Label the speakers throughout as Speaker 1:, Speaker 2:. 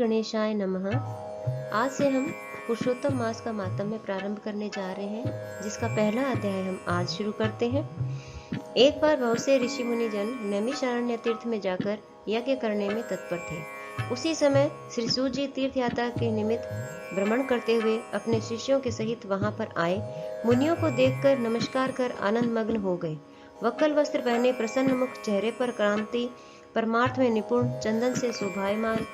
Speaker 1: गणेशाय नमः। आज से हम पुरुषोत्तम मास का मातम्य प्रारंभ करने जा रहे हैं, जिसका पहला अध्याय हम आज शुरू करते हैं। एक बार बहुत से ऋषि मुनि जन नैमिषारण्य तीर्थ में जाकर यज्ञ करने में तत्पर थे। उसी समय श्री सूत जी तीर्थ यात्रा के निमित्त भ्रमण करते हुए अपने शिष्यों के सहित वहां पर आए। मुनियों को देखकर नमस्कार कर आनंद मग्न हो गए। वक्कल वस्त्र पहने प्रसन्न मुख, चेहरे पर क्रांति, परमार्थ में निपुण, चंदन से शोभायमान,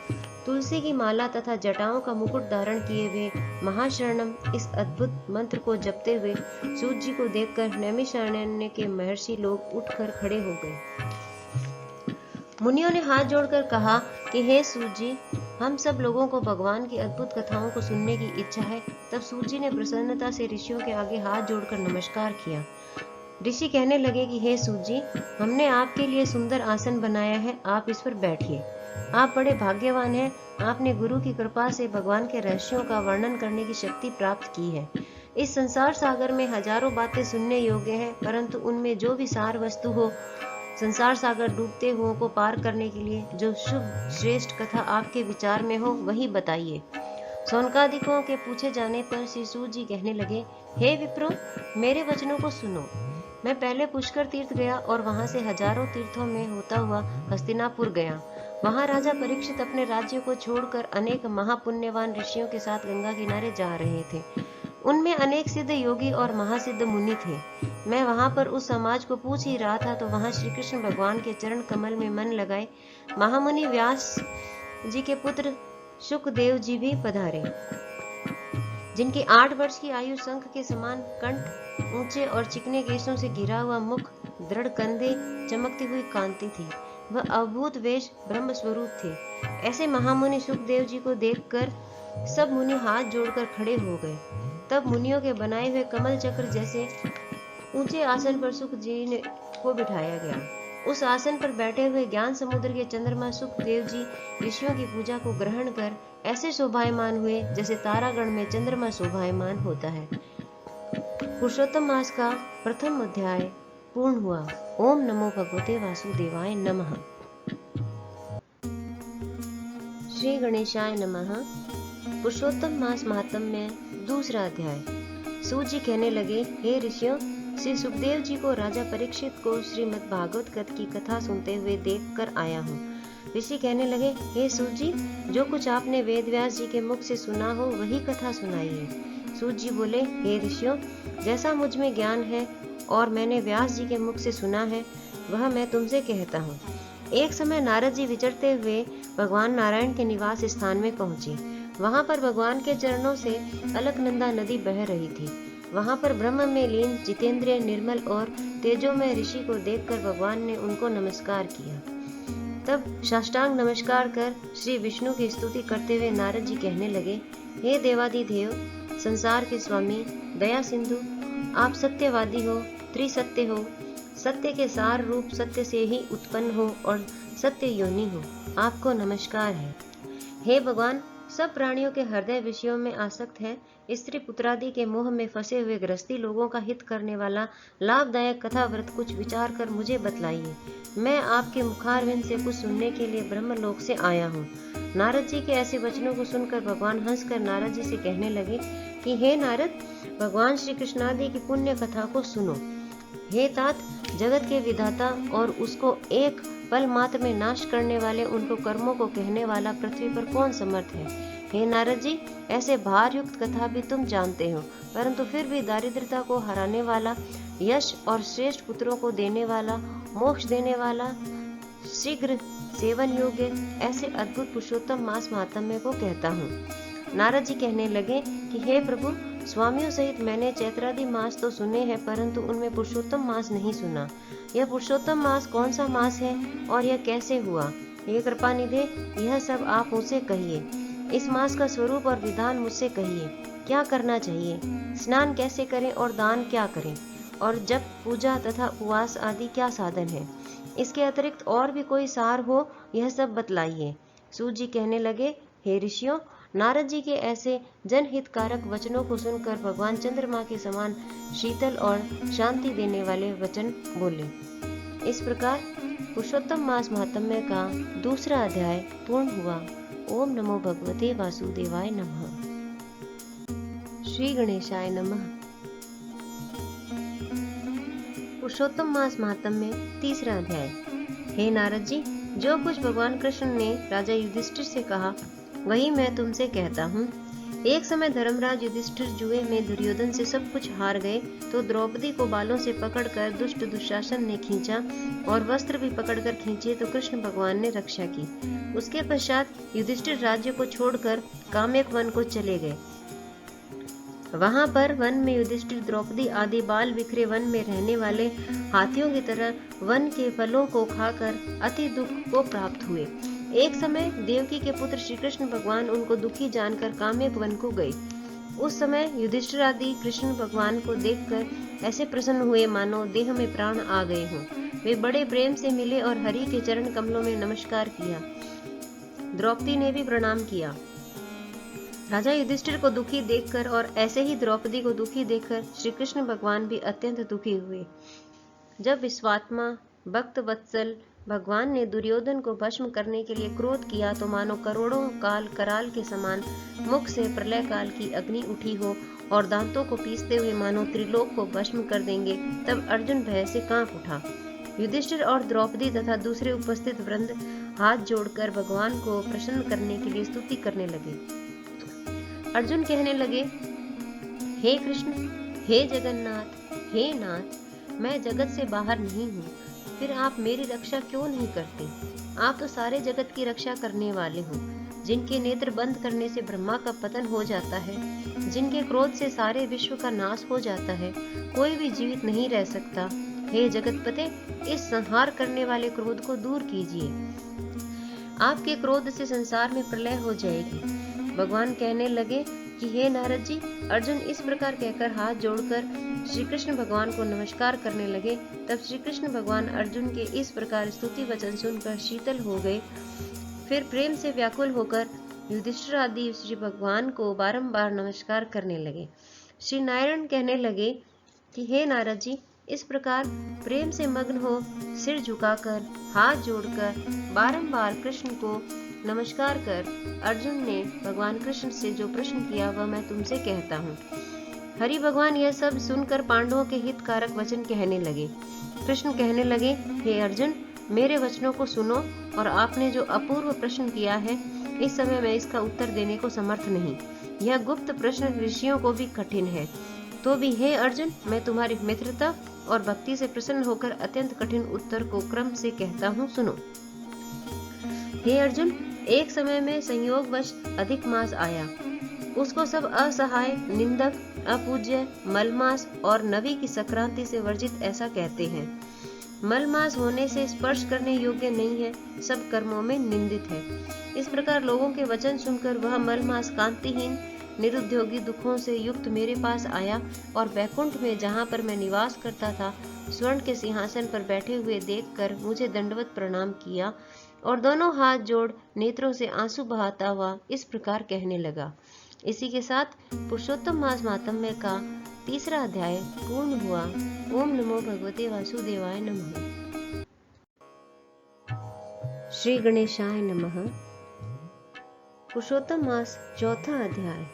Speaker 1: तुलसी की माला तथा जटाओं का मुकुट धारण किए हुए महाशरणम इस अद्भुत मंत्र को जपते हुए सूत जी को देखकर नैमिषारण्य के महर्षि लोग उठकर खड़े हो गए। मुनियों ने हाथ जोड़कर कहा कि हे सूत जी, हम सब लोगों को भगवान की अद्भुत कथाओं को सुनने की इच्छा है। तब सूत जी ने प्रसन्नता से ऋषियों के आगे हाथ जोड़कर नमस्कार किया। ऋषि कहने लगे कि हे सूत जी, हमने आपके लिए सुंदर आसन बनाया है, आप इस पर बैठिए। आप बड़े भाग्यवान हैं, आपने गुरु की कृपा से भगवान के रहस्यों का वर्णन करने की शक्ति प्राप्त की है। इस संसार सागर में हजारों बातें सुनने योग्य हैं, परंतु उनमें जो भी सार वस्तु हो, संसार सागर डूबते हुओं को पार करने के लिए जो शुभ श्रेष्ठ कथा आपके विचार में हो, वही बताइए। सौनकादिकों के पूछे जाने पर श्री सूत जी कहने लगे, हे विप्रो, मेरे वचनों को सुनो। मैं पहले पुष्कर तीर्थ गया और वहां से हजारों तीर्थों में होता हुआ हस्तिनापुर गया। वहां राजा परीक्षित अपने राज्य को छोड़कर अनेक महापुण्यवान ऋषियों के साथ गंगा किनारे जा रहे थे। उनमें अनेक सिद्ध योगी और महासिद्ध मुनि थे। मैं वहां पर उस समाज को पूछ ही रहा था तो वहां श्री कृष्ण भगवान के चरण कमल में मन लगाए महामुनि व्यास जी के पुत्र शुकदेव जी भी पधारे, जिनकी 8 वर्ष की आयु, शंख के समान कंठ, ऊंचे और चिकने केशों से घिरा हुआ मुख, दृढ़ कंधे, चमकती हुई कांति थी। वह अद्भुत वेश ब्रह्म स्वरूप थे। ऐसे महामुनि सुखदेव जी को देखकर सब मुनि हाथ जोड़कर खड़े हो गए। तब मुनियों के बनाए हुए कमल चक्र जैसे ऊंचे आसन पर सुख जी को बिठाया गया। उस आसन पर बैठे हुए ज्ञान समुद्र के चंद्रमा सुखदेव जी ऋषियों की पूजा को ग्रहण कर ऐसे शोभायमान हुए जैसे तारागण में चंद्रमा शोभायमान होता है। पुरुषोत्तम मास का प्रथम अध्याय पूर्ण हुआ। ओम नमो भगवते वासुदेवाय नमः। श्री गणेशाय नमः। पुरुषोत्तम मास महात्म्य दूसरा अध्याय। सूत जी कहने लगे, हे ऋषियों, श्री सुखदेव जी को राजा परीक्षित को श्रीमद् भागवत की कथा सुनते हुए देख कर आया हूँ। ऋषि कहने लगे, हे सूत जी, जो कुछ आपने वेद व्यास जी के मुख से सुना हो वही कथा सुनाइए। सूत जी बोले, हे ऋषियों, जैसा मुझ में ज्ञान है और मैंने व्यास जी के मुख से सुना है, वह मैं तुमसे कहता हूँ। एक समय नारद जी विचरते हुए भगवान नारायण के निवास स्थान में पहुंचे। वहां पर भगवान के चरणों से अलकनंदा नदी बह रही थी। वहां पर ब्रह्म में लीन जितेंद्रिय, निर्मल और तेजोमय ऋषि को देखकर भगवान ने उनको नमस्कार किया। तब साष्टांग नमस्कार कर श्री विष्णु की स्तुति करते हुए नारद जी कहने लगे, हे देवादिदेव, संसार के स्वामी, दया सिंधु, आप सत्यवादी हो, त्रिसत्य हो, सत्य के सार रूप सत्य से ही उत्पन्न हो और सत्य योनि हो, आपको नमस्कार है। हे भगवान, सब प्राणियों के हृदय विषयों में आसक्त है। स्त्री पुत्रादि के मोह में फंसे हुए गृहस्थी लोगों का हित करने वाला लाभदायक कथा व्रत कुछ विचार कर मुझे बतलाइए। मैं आपके मुखारविंद से कुछ सुनने के लिए ब्रह्मलोक से आया हूँ। नारद जी के ऐसे वचनों को सुनकर भगवान हंसकर नारद जी से कहने लगे कि हे नारद, भगवान श्री कृष्णादि की पुण्य कथा को सुनो। हे तात, जगत के विधाता और उसको एक पल मात्र में नाश करने वाले, उनको कर्मों को कहने वाला पृथ्वी पर कौन समर्थ है। हे नारद जी, ऐसे भार युक्त कथा भी तुम जानते हो, परंतु फिर भी दारिद्रता को हराने वाला, यश और श्रेष्ठ पुत्रों को देने वाला, मोक्ष देने वाला, शीघ्र सेवन योग्य ऐसे अद्भुत पुरुषोत्तम मास महात्म्य को कहता हूँ। नारद जी कहने लगे कि हे प्रभु, स्वामियों सहित मैंने चैत्रादि मास तो सुने हैं, परंतु उनमें पुरुषोत्तम मास नहीं सुना। यह पुरुषोत्तम मास कौन सा मास है और यह कैसे हुआ? हे कृपानिधे, यह सब आप मुझसे कहिए। इस मास का स्वरूप और विधान मुझसे कहिए। क्या करना चाहिए, स्नान कैसे करें और दान क्या करें, और जप, पूजा तथा उपवास आदि क्या साधन है? इसके अतिरिक्त और भी कोई सार हो, यह सब बतलाइए। सूत जी कहने लगे, हे ऋषियों, नारद जी के ऐसे जनहितकारक वचनों को सुनकर भगवान चंद्रमा के समान शीतल और शांति देने वाले वचन बोले। इस प्रकार पुरुषोत्तम मास महात्म्य का दूसरा अध्याय पूर्ण हुआ। ओम नमो भगवते वासुदेवाय नमः। श्री गणेशाय नमः। पुरुषोत्तम मास महात्म्य तीसरा अध्याय। हे नारद जी, जो कुछ भगवान कृष्ण ने राजा युधिष्ठिर से कहा वही मैं तुमसे कहता हूँ। एक समय धर्मराज युधिष्ठिर जुए में दुर्योधन से सब कुछ हार गए तो द्रौपदी को बालों से पकड़कर दुष्ट दुशासन ने खींचा और वस्त्र भी पकड़कर खींचे तो कृष्ण भगवान ने रक्षा की। उसके पश्चात युधिष्ठिर राज्य को छोड़कर काम्यक वन को चले गए। वहां पर वन में युधिष्ठिर द्रौपदी आदि बाल बिखरे वन में रहने वाले हाथियों की तरह वन के फलों को खाकर अति दुख को प्राप्त हुए। एक समय देवकी के पुत्र श्री कृष्ण भगवान उनको दुखी जानकर काम्यक वन को गए। उस समय युधिष्ठिर आदि कृष्ण भगवान को देखकर ऐसे प्रसन्न हुए मानो देह में प्राण आ गए हों। वे बड़े प्रेम से मिले और हरि के चरण कमलों में नमस्कार किया। द्रौपदी ने भी प्रणाम किया। राजा युधिष्ठिर को दुखी देखकर और ऐसे ही द्रौपदी को दुखी देखकर श्री कृष्ण भगवान भी अत्यंत दुखी हुए। जब विश्वात्मा भक्त वत्सल भगवान ने दुर्योधन को भस्म करने के लिए क्रोध किया तो मानो करोड़ों काल कराल के समान मुख से प्रलय काल की अग्नि उठी हो और दांतों को पीसते हुए मानो त्रिलोक को भस्म कर देंगे। तब अर्जुन भय से कांप उठा। युधिष्ठिर और द्रौपदी तथा दूसरे उपस्थित वृंद हाथ जोड़कर भगवान को प्रसन्न करने के लिए स्तुति करने लगे। अर्जुन कहने लगे, हे कृष्ण, हे जगन्नाथ, हे नाथ, मैं जगत से बाहर नहीं हूँ, फिर आप मेरी रक्षा क्यों नहीं करते? आप तो सारे जगत की रक्षा करने वाले हो। जिनके नेत्र बंद करने से ब्रह्मा का पतन हो जाता है, जिनके क्रोध से सारे विश्व का नाश हो जाता है, कोई भी जीवित नहीं रह सकता। हे जगतपते, इस संहार करने वाले क्रोध को दूर कीजिए। आपके क्रोध से संसार में प्रलय हो जाएगी। भगवान कहने लगे कि हे नारद जी, अर्जुन इस प्रकार कहकर हाथ जोड़कर श्री कृष्ण भगवान को नमस्कार करने लगे। तब श्री कृष्ण भगवान अर्जुन के इस प्रकार स्तुति वचन सुनकर शीतल हो गए। फिर प्रेम से व्याकुल होकर युधिष्ठिर आदि श्री भगवान को बारंबार नमस्कार करने लगे। श्री नारायण कहने लगे कि हे नारद जी, इस प्रकार प्रेम से मग्न हो सिर झुकाकर हाथ जोड़कर बारंबार कृष्ण को नमस्कार कर अर्जुन ने भगवान कृष्ण से जो प्रश्न किया वह मैं तुमसे कहता हूँ। हरि भगवान यह सब सुनकर पांडवों के हितकारक वचन कहने लगे। कृष्ण कहने लगे, हे अर्जुन, मेरे वचनों को सुनो और आपने जो अपूर्व प्रश्न किया है, इस समय मैं इसका उत्तर देने को समर्थ नहीं। यह गुप्त प्रश्न ऋषियों को भी कठिन है। तो भी हे अर्जुन, मैं तुम्हारी मित्रता और भक्ति से प्रसन्न होकर अत्यंत कठिन उत्तर को क्रम से कहता हूँ, सुनो। हे अर्जुन, एक समय में संयोगवश अधिक मास आया। उसको सब असहाय, निंदक, अपूज्य, मलमास और नवी की संक्रांति से वर्जित ऐसा कहते हैं। मलमास होने से स्पर्श करने योग्य नहीं है, सब कर्मों में निंदित है। इस प्रकार लोगों के वचन सुनकर वह मलमास कांतिहीन निरुद्योगी दुखों से युक्त मेरे पास आया और वैकुंठ में जहाँ पर मैं निवास करता था स्वर्ण के सिंहासन पर बैठे हुए देखकर मुझे दंडवत प्रणाम किया और दोनों हाथ जोड़ नेत्रों से आंसू बहाता हुआ इस प्रकार कहने लगा। इसी के साथ पुरुषोत्तम मास महात्म्य का तीसरा अध्याय पूर्ण हुआ। ओम नमो भगवते वासुदेवाय नमः। श्री गणेशाय नमः। पुरुषोत्तम मास चौथा अध्याय।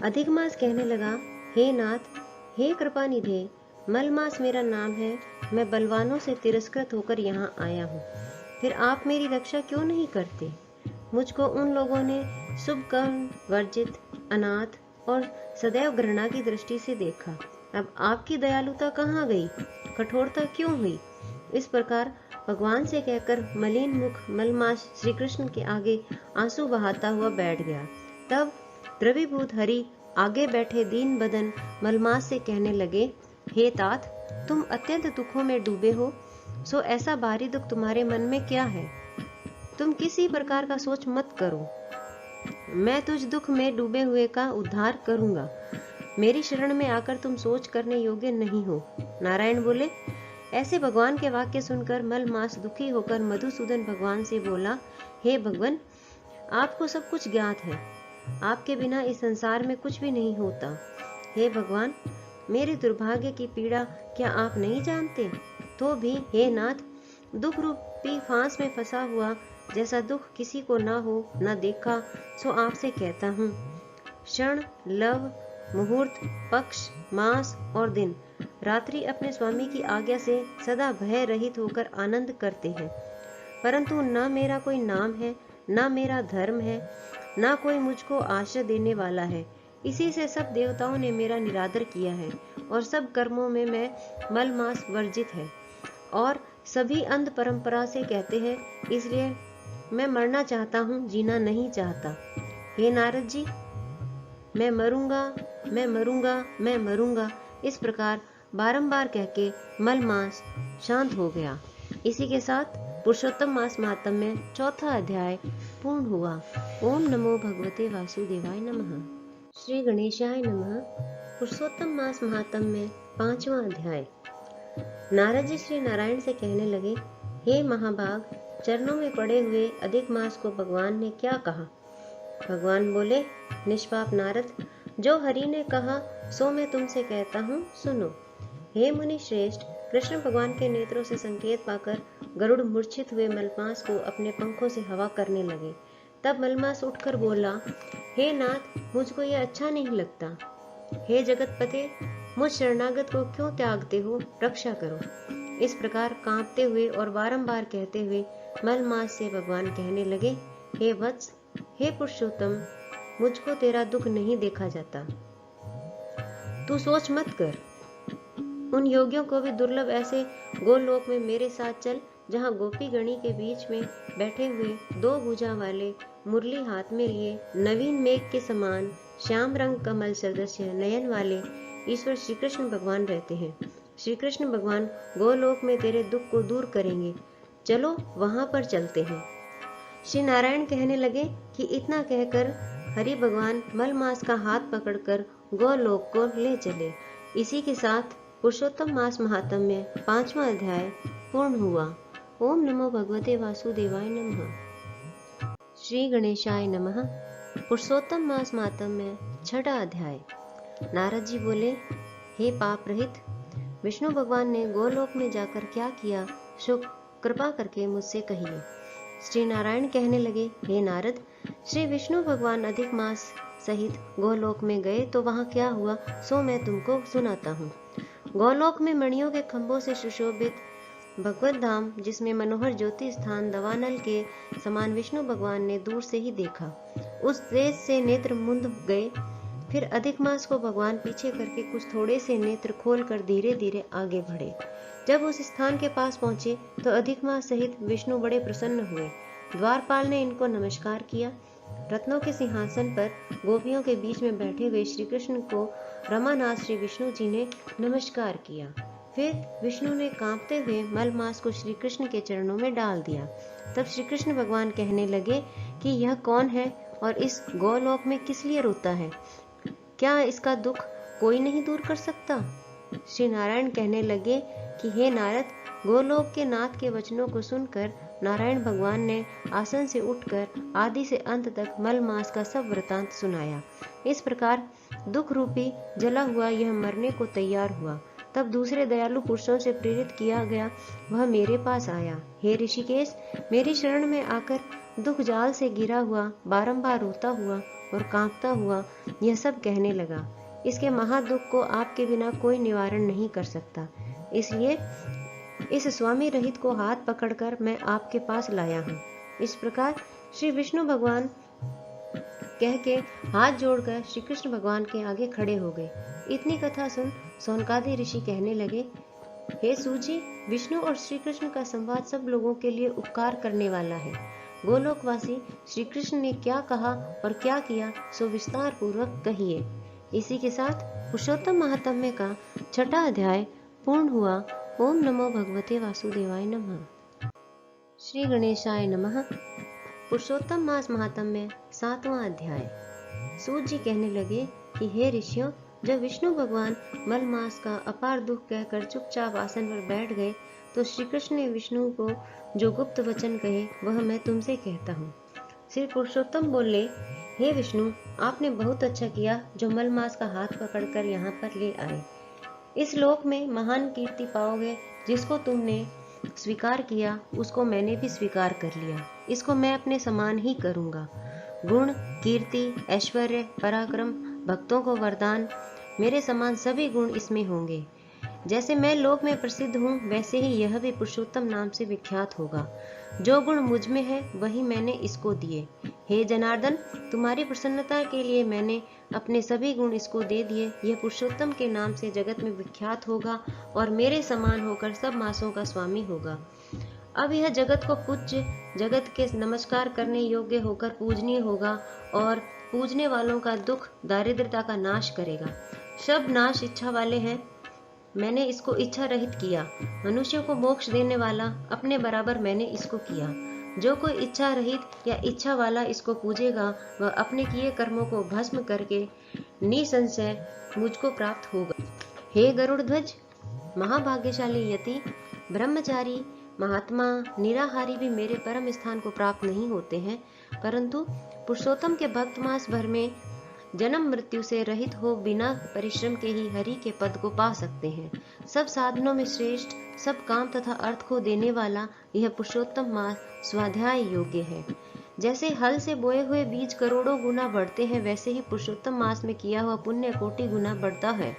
Speaker 1: अधिक मास कहने लगा, हे नाथ, हे कृपानिधे, मल मास मेरा नाम है। मैं बलवानों से तिरस्कृत होकर यहाँ आया हूँ, फिर आप मेरी रक्षा क्यों नहीं करते? मुझको उन लोगों ने शुभ कर्म वर्जित, अनाथ और सदैव घृणा की दृष्टि से देखा। अब आपकी दयालुता कहाँ गई? कठोरता क्यों हुई? इस प्रकार भगवान से कहकर मलिन मुख मलमास श्री कृष्ण के आगे आंसू बहाता हुआ बैठ गया। तब द्रवीभूत हरि आगे बैठे दीन बदन मलमास से कहने लगे, हे तात, तुम अत्यंत दुखों में डूबे हो, सो ऐसा भारी दुख तुम्हारे मन में क्या है? तुम किसी प्रकार का सोच मत करो, मैं तुझ दुख में डूबे हुए का उद्धार करूंगा। मेरी शरण में आकर तुम सोच करने योग्य नहीं हो। नारायण बोले। ऐसे भगवान के वाक्य सुनकर मलमास दुखी होकर मधुसूदन भगवान से बोला, हे भगवान, आपको सब कुछ ज्ञात है, आपके बिना इस संसार में कुछ भी नहीं होता। हे भगवान, मेरे दुर्भाग्य की पीड़ा क्या आप नहीं जानते? तो भी हे नाथ, दुख रूपी फांस में फंसा हुआ जैसा दुख किसी को ना हो न देखा, सो आपसे कहता हूँ। क्षण, लव, मुहूर्त, पक्ष, मास और दिन, रात्रि अपने स्वामी की आज्ञा से सदा भय रहित होकर आनंद करते हैं। परंतु न मेरा कोई नाम है, न मेरा धर्म है, न कोई मुझको आश्रय देने वाला है। इसी से सब देवताओं ने मेरा निरादर किया है और सब कर्मों में मैं मल मास वर्जित है। और सभी अंध परंपरा से कहते हैं, इसलिए मैं मरना चाहता हूँ, जीना नहीं चाहता। हे नारद जी, मैं मरूंगा, मैं मरूंगा, मैं मरूंगा, इस प्रकार बारंबार कह के मल मास शांत हो गया। इसी के साथ पुरुषोत्तम मास महात्म्य चौथा अध्याय पूर्ण हुआ। ओम नमो भगवते वासुदेवाय नमः। श्री गणेशाय नमः। पुरुषोत्तम मास महात्म्य पांचवा अध्याय। नारद जी श्री नारायण से कहने लगे, हे महाभाग, चरणों में पड़े हुए अधिक मास को भगवान ने क्या कहा? भगवान बोले, निष्पाप नारद, जो हरि ने कहा सो मैं तुमसे कहता हूँ, सुनो। हे मुनि श्रेष्ठ, कृष्ण भगवान के नेत्रों से संकेत पाकर गरुड़ मूर्छित हुए मलमास को अपने पंखों से हवा करने लगे। तब मलमास उठकर बोला, हे नाथ, मुझको यह अच्छा नहीं लगता। हे जगतपते, मुझ शरणागत को क्यों त्यागते हो? रक्षा करो। इस प्रकार कांपते हुए और बारंबार कहते हुए मलमास से भगवान कहने लगे, हे वत्स, हे पुरुषोत्तम, मुझको तेरा दुख नहीं देखा जाता। तू सोच मत कर। उन योगियों को भी दुर्लभ ऐसे गोलोक में मेरे साथ चल, जहाँ गोपी गणी के बीच में बैठे हुए दो भुजा वाले, मुरली हाथ में लिए, नवीन मेघ के समान श्याम रंग कमल सदस्य नयन वाले ईश्वर श्री कृष्ण भगवान रहते हैं। श्री कृष्ण भगवान गोलोक में तेरे दुख को दूर करेंगे। चलो वहां पर चलते हैं। श्री नारायण कहने लगे कि इतना कहकर हरि भगवान मलमास का हाथ पकड़कर गोलोक को ले चले। इसी के साथ पुरुषोत्तम मास महात्म्य पांचवा अध्याय पूर्ण हुआ। ओम नमो भगवते वासुदेवाय नमः। श्री गणेशाय नमः। पुरुषोत्तम मास महात्म्य छठा अध्याय। नारद जी बोले, हे पाप रहित, विष्णु भगवान ने गोलोक में जाकर क्या किया, सो कृपा करके मुझसे कहिए। श्री नारायण कहने लगे, हे नारद, श्री विष्णु भगवान अधिक मास सहित गोलोक में गए तो वहां क्या हुआ, सो मैं तुमको सुनाता हूँ। गोलोक में मणियों के खंभों से सुशोभित भगवत धाम, जिसमें मनोहर ज्योति स्थान दवानल के समान विष्णु भगवान ने दूर से ही देखा। उस देश से नेत्र मुंद गए। फिर अधिक मास को भगवान पीछे करके कुछ थोड़े से नेत्र खोलकर धीरे धीरे आगे बढ़े। जब उस स्थान के पास पहुंचे तो अधिक मास सहित विष्णु बड़े प्रसन्न हुए। द्वारपाल ने इनको नमस्कार किया। रत्नों के सिंहासन पर गोपियों के बीच में बैठे हुए श्री कृष्ण को रमानाथ श्री विष्णु जी ने नमस्कार किया। फिर विष्णु ने कांपते हुए मलमास को श्री कृष्ण के चरणों में डाल दिया। तब श्री कृष्ण भगवान कहने लगे कि यह कौन है और इस गोलोक में किस लिए रोता है? क्या इसका दुख कोई नहीं दूर कर सकता? श्री नारायण कहने लगे कि हे नारद, गोलोक के नाथ के वचनों को सुनकर नारायण भगवान ने आसन से उठकर आदि से अंत तक मलमास का सब वृतांत सुनाया। इस प्रकार दुख रूपी जला हुआ यह मरने को तैयार हुआ। तब दूसरे दयालु पुरुषों से प्रेरित किया गया वह मेरे पास आया। हे ऋषिकेश, मेरी शरण में आकर दुख जाल से गिरा हुआ, बारंबार रोता हुआ और कांपता हुआ यह सब कहने लगा, इसके महादुख को आपके बिना कोई निवारण नहीं कर सकता। इसलिए इस स्वामी रहित को हाथ पकड़कर मैं आपके पास लाया हूँ। इस प्रकार श्री विष्णु भगवान कह के हाथ जोड़कर श्री कृष्ण भगवान के आगे खड़े हो गए। इतनी कथा सुन सौनकादि ऋषि कहने लगे, हे सूजी, विष्णु और श्री कृष्ण का संवाद सब लोगों के लिए उपकार करने वाला है। गोलोकवासी श्री कृष्ण ने क्या कहा और क्या किया, सो विस्तार पूर्वक कहिए। इसी के साथ पुरुषोत्तम महात्म्य का छठा अध्याय पूर्ण हुआ। ओम नमो भगवते वासुदेवाय नमः। श्री गणेशाय नमः। पुरुषोत्तम मास महात्म्य सातवां अध्याय। सूत जी कहने लगे कि हे ऋषियों, जब विष्णु भगवान मलमास का अपार दुख कहकर चुपचाप आसन पर बैठ गए तो श्री कृष्ण ने विष्णु को जो गुप्त वचन कहे वह मैं तुमसे कहता हूँ। श्री पुरुषोत्तम बोले, हे विष्णु, आपने बहुत अच्छा किया जो मलमास का हाथ पकड़कर यहाँ पर ले आए। इस लोक में महान कीर्ति पाओगे। जिसको तुमने स्वीकार किया उसको मैंने भी स्वीकार कर लिया। इसको मैं अपने समान ही करूंगा। गुण, कीर्ति, ऐश्वर्य, पराक्रम, भक्तों को वरदान, मेरे समान सभी गुण इसमें होंगे। जैसे मैं लोक में प्रसिद्ध हूँ, वैसे ही यह भी पुरुषोत्तम नाम से विख्यात होगा। जो गुण मुझ में है वही मैंने इसको दिए। हे जनार्दन, तुम्हारी प्रसन्नता के लिए मैंने अपने सभी गुण इसको दे दिए। यह पुरुषोत्तम के नाम से जगत में विख्यात होगा और मेरे समान होकर सब मासों का स्वामी होगा। अब यह जगत को पूज्य, जगत के नमस्कार करने योग्य होकर पूजनीय होगा और पूजने वालों का दुख, दारिद्रता का नाश करेगा। सब नाश इच्छा वाले हैं, मैंने इसको इच्छा रहित किया। मनुष्यों को मोक्ष देने वाला अपने बराबर मैंने इसको किया। जो कोई इच्छा रहित या इच्छा वाला इसको पूजेगा, वह अपने किए कर्मों को भस्म करके निसंशय मुझको प्राप्त होगा। हे गरुड़ ध्वज, महाभाग्यशाली यति, ब्रह्मचारी, महात्मा, निराहारी भी मेरे परम स्थान को प्राप्त नहीं होते हैं, परंतु पुरुषोत्तम के भक्त मास भर में जन्म मृत्यु से रहित हो बिना परिश्रम के ही हरि के पद को पा सकते हैं। सब साधनों में श्रेष्ठ, सब काम तथा अर्थ को देने वाला यह पुरुषोत्तम मास स्वाध्याय योग्य है। जैसे हल से बोए हुए बीज करोड़ों गुना बढ़ते हैं, वैसे ही पुरुषोत्तम मास में किया हुआ पुण्य कोटि गुना बढ़ता है।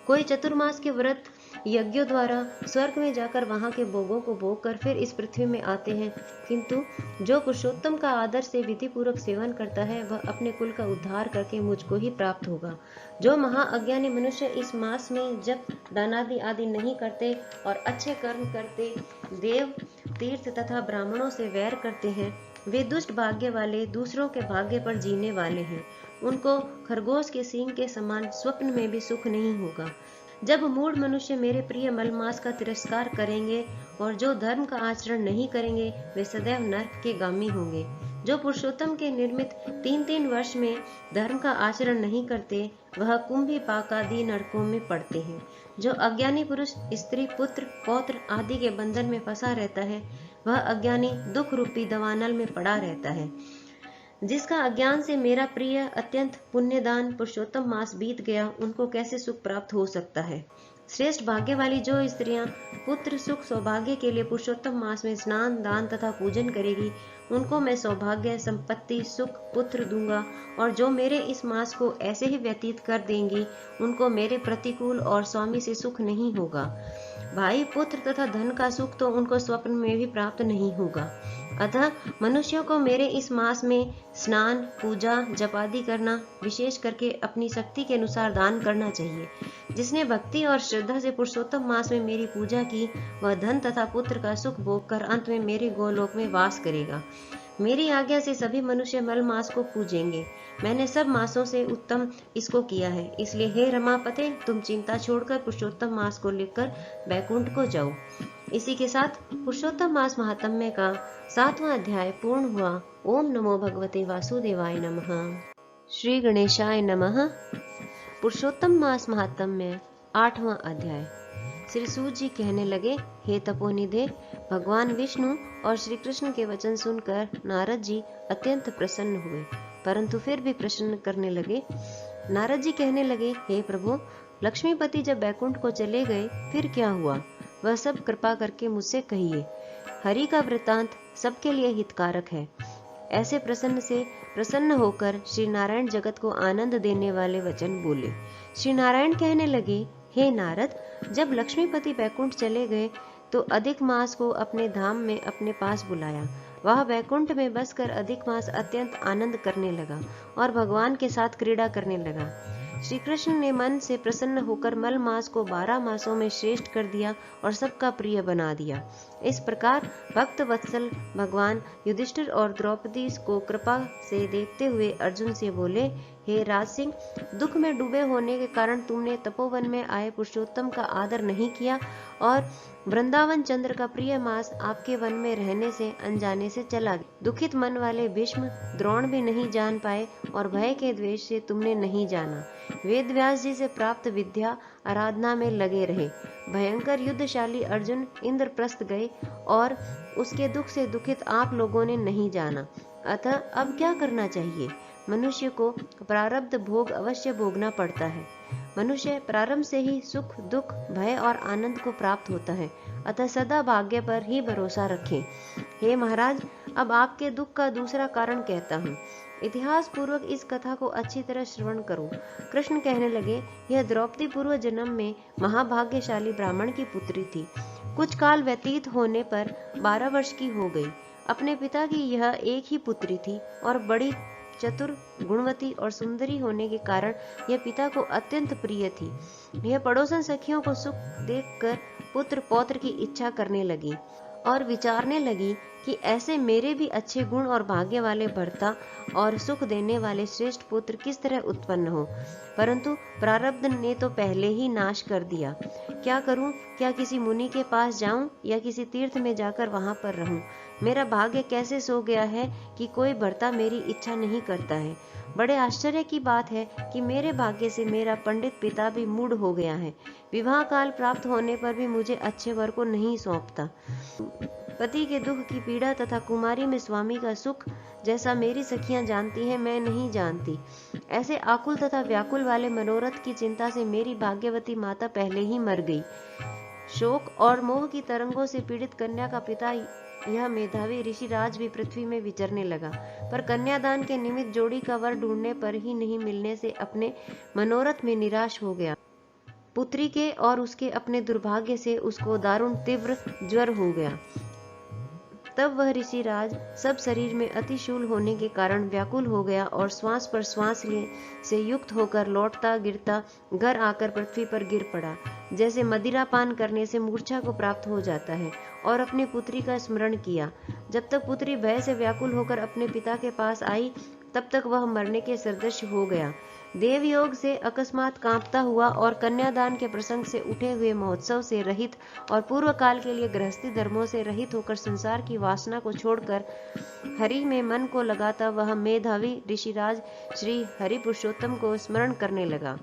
Speaker 1: कोई चतुर्मास के व्रत यज्ञों द्वारा स्वर्ग में जाकर वहां के भोगों को भोग कर फिर इस पृथ्वी में आते हैं, किंतु जो पुरुषोत्तम का आदर से विधि पूर्वक सेवन करता है, वह अपने कुल का उद्धार करके मुझको ही प्राप्त होगा। जो महाअज्ञानी मनुष्य इस मास में जप, दानादि आदि नहीं करते और अच्छे कर्म करते, देव, तीर्थ तथा ब्राह्मणों से वैर करते हैं, वे दुष्ट भाग्य वाले, दूसरों के भाग्य पर जीने वाले हैं। उनको खरगोश के सींग के समान स्वप्न में भी सुख नहीं होगा। जब मूढ़ मनुष्य मेरे प्रिय मलमास का तिरस्कार करेंगे और जो धर्म का आचरण नहीं करेंगे, वे सदैव नरक के गामी होंगे। जो पुरुषोत्तम के निर्मित 3-3 वर्ष में धर्म का आचरण नहीं करते, वह कुंभी पाकादि नरकों में पड़ते हैं। जो अज्ञानी पुरुष स्त्री, पुत्र, पौत्र आदि के बंधन में फंसा रहता है, वह अज्ञानी दुख रूपी दवानल में पड़ा रहता है। जिसका अज्ञान से मेरा प्रिय अत्यंत पुण्यदान पुरुषोत्तम मास बीत गया, उनको कैसे सुख प्राप्त हो सकता है। श्रेष्ठ भाग्य वाली जो स्त्रियां पुत्र सुख सौभाग्य के लिए पुरुषोत्तम मास में स्नान, दान तथा पूजन करेगी, उनको मैं सौभाग्य, संपत्ति, सुख, पुत्र दूंगा। और जो मेरे इस मास को ऐसे ही व्यतीत कर देंगी, उनको मेरे प्रतिकूल और स्वामी से सुख नहीं होगा। भाई, पुत्र तथा धन का सुख तो उनको स्वप्न में भी प्राप्त नहीं होगा। अतः मनुष्यों को मेरे इस मास में स्नान, पूजा, जप आदि करना, विशेष करके अपनी शक्ति के अनुसार दान करना चाहिए। जिसने भक्ति और श्रद्धा से पुरुषोत्तम मास में मेरी पूजा की, वह धन तथा पुत्र का सुख भोग कर अंत में मेरे गोलोक में वास करेगा। मेरी आज्ञा से सभी मनुष्य मल मास को पूजेंगे। मैंने सब मासों से उत्तम इसको किया है। इसलिए हे रमापते, तुम चिंता छोड़कर पुरुषोत्तम मास को लेकर बैकुंठ को जाओ। इसी के साथ पुरुषोत्तम मास महात्म्य का 7वां अध्याय पूर्ण हुआ। ओम नमो भगवते वासुदेवाय नमः। श्री गणेशाय नमः। पुरुषोत्तम मास महात्म्य 8वां अध्याय। श्री सूत जी कहने लगे, हे तपोनिधे, भगवान विष्णु और श्री कृष्ण के वचन सुनकर नारद जी अत्यंत प्रसन्न हुए, परंतु फिर भी प्रश्न करने लगे। नारद जी कहने लगे, हे प्रभु, लक्ष्मीपति जब बैकुंठ को चले गए, फिर क्या हुआ, वह सब कृपा करके मुझसे कहिए। हरि का वृतांत सबके लिए हितकारक है। ऐसे प्रसन्न होकर श्री नारायण जगत को आनंद देने वाले वचन बोले। श्री नारायण कहने लगे, हे नारद, जब लक्ष्मीपति बैकुंठ चले गए तो अधिक मास को अपने धाम में अपने पास बुलाया। वह बैकुंठ में बसकर अधिक मास अत्यंत आनंद करने लगा और भगवान के साथ क्रीड़ा करने लगा। श्री कृष्ण ने मन से प्रसन्न होकर मल मास को 12 मासों में श्रेष्ठ कर दिया और सबका प्रिय बना दिया। इस प्रकार भक्त वत्सल भगवान युधिष्ठिर और द्रौपदी को कृपा से देखते हुए अर्जुन से बोले, हे राज सिंह, दुख में डूबे होने के कारण तुमने तपोवन में आए पुरुषोत्तम का आदर नहीं किया और वृंदावन चंद्र का प्रिय मास आपके वन में रहने से अनजाने से चला गया। दुखित मन वाले भीष्म, द्रोण भी नहीं जान पाए और भय के द्वेष से तुमने नहीं जाना। वेद व्यास जी से प्राप्त विद्या आराधना में लगे रहे। भयंकर युद्धशाली अर्जुन इंद्रप्रस्थ गए और उसके दुख से दुखित आप लोगों ने नहीं जाना। अतः अब क्या करना चाहिए? मनुष्य को प्रारब्ध भोग अवश्य भोगना पड़ता है। मनुष्य प्रारंभ से ही सुख, दुख, भय और आनंद को प्राप्त होता है। अतः सदा भाग्य पर ही भरोसा रखें। हे महाराज, अब आपके दुख का दूसरा कारण कहता हूँ। इतिहास पूर्वक इस कथा को अच्छी तरह श्रवण करो। कृष्ण कहने लगे, यह द्रौपदी पूर्व जन्म में महाभाग्यशाली ब्राह्मण की पुत्री थी। कुछ काल व्यतीत होने पर 12 वर्ष की हो गई। अपने पिता की यह एक ही पुत्री थी और बड़ी चतुर, गुणवती और सुंदरी होने के कारण यह पिता को अत्यंत प्रिय थी। यह पड़ोसन सखियों को सुख देखकर पुत्र पौत्र की इच्छा करने लगी और विचारने लगी कि ऐसे मेरे भी अच्छे गुण और भाग्य वाले भर्ता और सुख देने वाले श्रेष्ठ पुत्र किस तरह उत्पन्न हो। परंतु प्रारब्ध ने तो पहले ही नाश कर दिया। क्या करूं? क्या किसी मुनि के पास जाऊं या किसी तीर्थ में जाकर वहां पर रहूं? मेरा भाग्य कैसे सो गया है कि कोई भर्ता मेरी इच्छा नहीं करता है। बड़े आश्चर्य की बात है कि मेरे भाग्य से मेरा पंडित पिता भी मूढ़ हो गया है। विवाह काल प्राप्त होने पर भी मुझे अच्छे वर को नहीं सौंपता। पति के दुख की पीड़ा तथा कुमारी में स्वामी का सुख जैसा मेरी सखियां जानती हैं, मैं नहीं जानती। ऐसे आकुल तथा व्याकुल वाले मनोरथ की चिंता से मेरी भाग्यवती माता पहले ही मर गई। शोक और मोह की तरंगों से पीड़ित कन्या का पिता यह मेधावी ऋषिराज भी पृथ्वी में विचरने लगा, पर कन्यादान के निमित्त जोड़ी का वर ढूंढने पर ही नहीं मिलने से अपने मनोरथ में निराश हो गया। पुत्री के और उसके अपने दुर्भाग्य से उसको दारुण तीव्र ज्वर हो गया। तब वह ऋषिराज सब शरीर में अतिशूल होने के कारण व्याकुल हो गया और श्वास पर श्वास से युक्त होकर लौटता गिरता घर आकर पृथ्वी पर गिर पड़ा, जैसे मदिरा पान करने से मूर्छा को प्राप्त हो जाता है, और अपनी पुत्री का स्मरण किया। जब तक पुत्री भय से व्याकुल होकर अपने पिता के पास आई, तब तक वह मरने के सदृश हो गया। देवयोग से अकस्मात कांपता हुआ और कन्यादान के प्रसंग से उठे हुए महोत्सव से रहित और पूर्व काल के लिए गृहस्थी धर्मों से रहित होकर संसार की वासना को छोड़कर हरि में मन को लगाता वह मेधावी ऋषिराज श्री हरि पुरुषोत्तम को स्मरण करने लगा।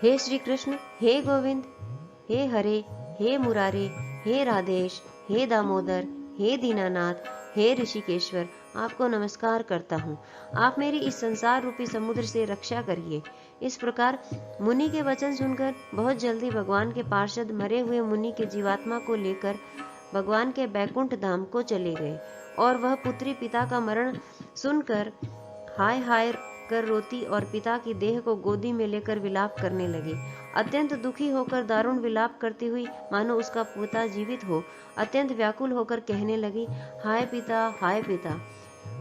Speaker 1: हे श्री कृष्ण, हे गोविंद, हे हरे, हे मुरारे, हे राधेश, हे दामोदर, हे दीनानाथ, हे ऋषिकेश्वर, आपको नमस्कार करता हूँ। आप मेरी इस संसार रूपी समुद्र से रक्षा करिए। इस प्रकार मुनि के वचन सुनकर बहुत जल्दी भगवान के पार्षद मरे हुए मुनि के जीवात्मा को लेकर भगवान के बैकुंठ धाम को चले गए, और वह पुत्री पिता का मरण सुनकर हाय हाय कर रोती और पिता की देह को गोदी में लेकर विलाप करने लगी। अत्यंत दुखी होकर दारुण विलाप करती हुई मानो उसका पिता जीवित हो, अत्यंत व्याकुल होकर कहने लगी, हाय पिता,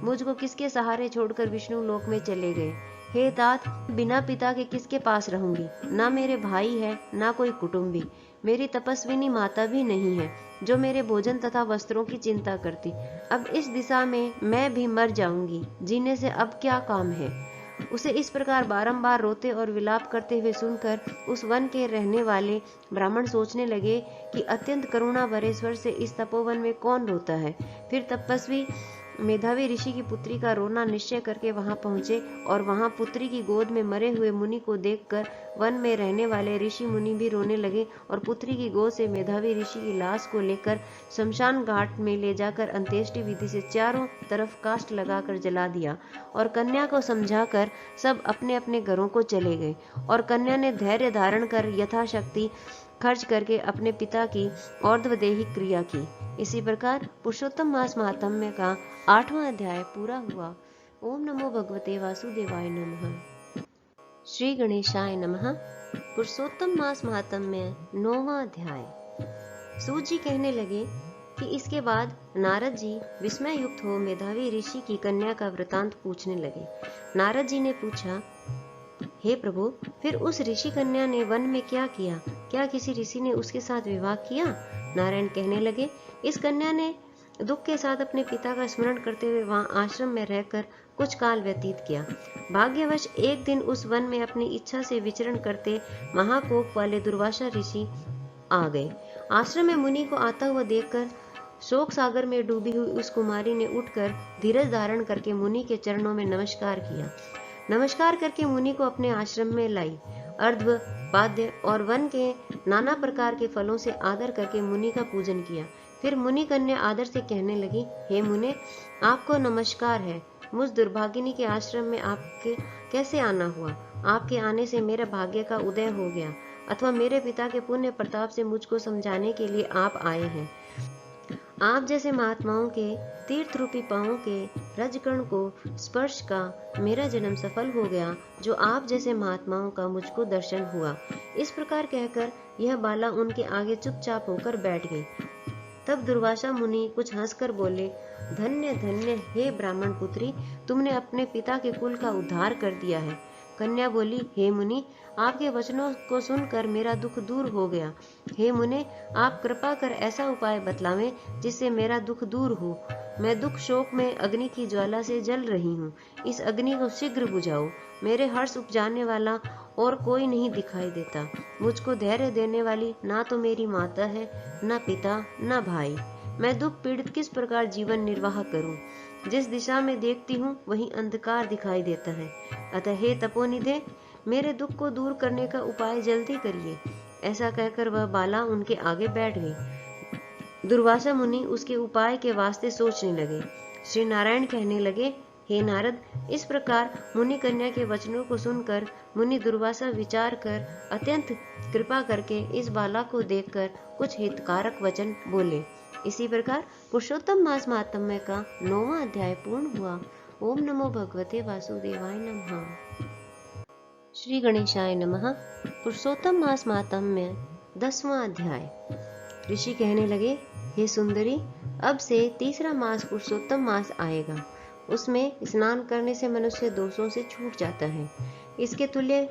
Speaker 1: मुझको किसके सहारे छोड़कर विष्णु लोक में चले गए। हे तात, बिना पिता के किसके पास रहूंगी? ना मेरे भाई है, ना कोई कुटुंबी। मेरी तपस्विनी माता भी नहीं है जो मेरे भोजन तथा वस्त्रों की चिंता करती। अब इस दिशा में मैं भी मर जाऊंगी, जीने से अब क्या काम है। उसे इस प्रकार बारंबार रोते और विलाप करते हुए सुनकर उस वन के रहने वाले ब्राह्मण सोचने लगे कि अत्यंत करुणा भरेश्वर से इस तपोवन में कौन रोता है। फिर तपस्वी मेधावी ऋषि की पुत्री का रोना निश्चय करके वहां पहुंचे, और वहां पुत्री की गोद में मरे हुए मुनि को देखकर वन में रहने वाले ऋषि मुनि भी रोने लगे, और पुत्री की गोद से मेधावी ऋषि की लाश को लेकर शमशान घाट में ले जाकर अंत्येष्टि विधि से चारों तरफ काष्ठ लगाकर जला दिया, और कन्या को समझाकर सब अपने अपने घरों को चले गए। और कन्या ने धैर्य धारण कर यथाशक्ति खर्च करके अपने पिता की और्ध्वदेही क्रिया की। इसी प्रकार पुरुषोत्तम मास महात्म्य का 8वां अध्याय पूरा हुआ। ओम नमो भगवते वासुदेवाय नमः। श्री गणेशाय नमः। पुरुषोत्तम मास महात्म्य 9वां अध्याय। सूत जी कहने लगे कि इसके बाद नारद जी विस्मय युक्त हो मेधावी ऋषि की कन्या का वृतांत पूछने लगे। नारद जी ने पूछा, हे प्रभु, फिर उस ऋषि कन्या ने वन में क्या किया? क्या किसी ऋषि ने उसके साथ विवाह किया? नारायण कहने लगे, इस कन्या ने दुख के साथ अपने पिता का स्मरण करते हुए वहां आश्रम में रहकर कुछ काल व्यतीत किया। भाग्यवश एक दिन उस वन में अपनी इच्छा से विचरण करते महाकोप वाले दुर्वासा ऋषि आ गए। आश्रम में मुनि को आता हुआ देखकर शोक सागर में डूबी हुई उस कुमारी ने उठकर धीरज धारण करके मुनि के चरणों में नमस्कार किया। नमस्कार करके मुनि को अपने आश्रम में लाई। अर्ध्व, पाद्य और वन के नाना प्रकार के फलों से आदर करके मुनि का पूजन किया। फिर मुनि कन्या आदर से कहने लगी, हे मुने, आपको नमस्कार है। मुझ दुर्भागिनी के आश्रम में आपके कैसे आना हुआ? आपके आने से मेरे भाग्य का उदय हो गया, अथवा मेरे पिता के पुण्य प्रताप से मुझको समझाने के लिए आप आए हैं? आप जैसे महात्माओं के तीर्थ रूपी पांवों के रजकण को स्पर्श का मेरा जन्म सफल हो गया, जो आप जैसे महात्माओं का मुझको दर्शन हुआ। इस प्रकार कहकर यह बाला उनके आगे चुपचाप होकर बैठ गई। तब दुर्वासा मुनि कुछ हंसकर बोले, धन्य धन्य हे ब्राह्मण पुत्री, तुमने अपने पिता के कुल का उद्धार कर दिया है। कन्या बोली, हे मुनि, आपके वचनों को सुनकर मेरा दुख दूर हो गया। हे मुने, आप कृपा कर ऐसा उपाय बतलावें जिससे मेरा दुख दूर हो। मैं दुख शोक में अग्नि की ज्वाला से जल रही हूँ। इस अग्नि को शीघ्र बुझाओ। मेरे हर्ष उपजाने वाला और कोई नहीं दिखाई देता। मुझको धैर्य देने वाली ना तो मेरी माता है, ना पिता, ना भाई। मैं दुख पीड़ित किस प्रकार जीवन निर्वाह करूं? जिस दिशा में देखती हूँ वहीं अंधकार दिखाई देता है। अतः हे तपोनिधे, मेरे दुख को दूर करने का उपाय जल्दी करिए। ऐसा कहकर वह बाला उनके आगे बैठ गई। दुर्वासा मुनि उसके उपाय के वास्ते सोचने लगे। श्री नारायण कहने लगे, हे नारद, इस प्रकार मुनि कन्या के वचनों को सुनकर मुनि दुर्वासा विचार कर अत्यंत कृपा करके इस बाला को देखकर कुछ हितकारक वचन बोले। इसी प्रकार पुरुषोत्तम मास महात्म्य का 9वां अध्याय पूर्ण हुआ। ओम नमो भगवते वासुदेवाय नमः। श्री गणेशाय नमः। पुरुषोत्तम मास महात्म्य 10वां अध्याय। ऋषि कहने लगे, हे सुंदरी, अब से तीसरा मास पुरुषोत्तम मास आएगा। उसमें स्नान करने से मनुष्य दोषों से छूट जाता है। इसके तुल्य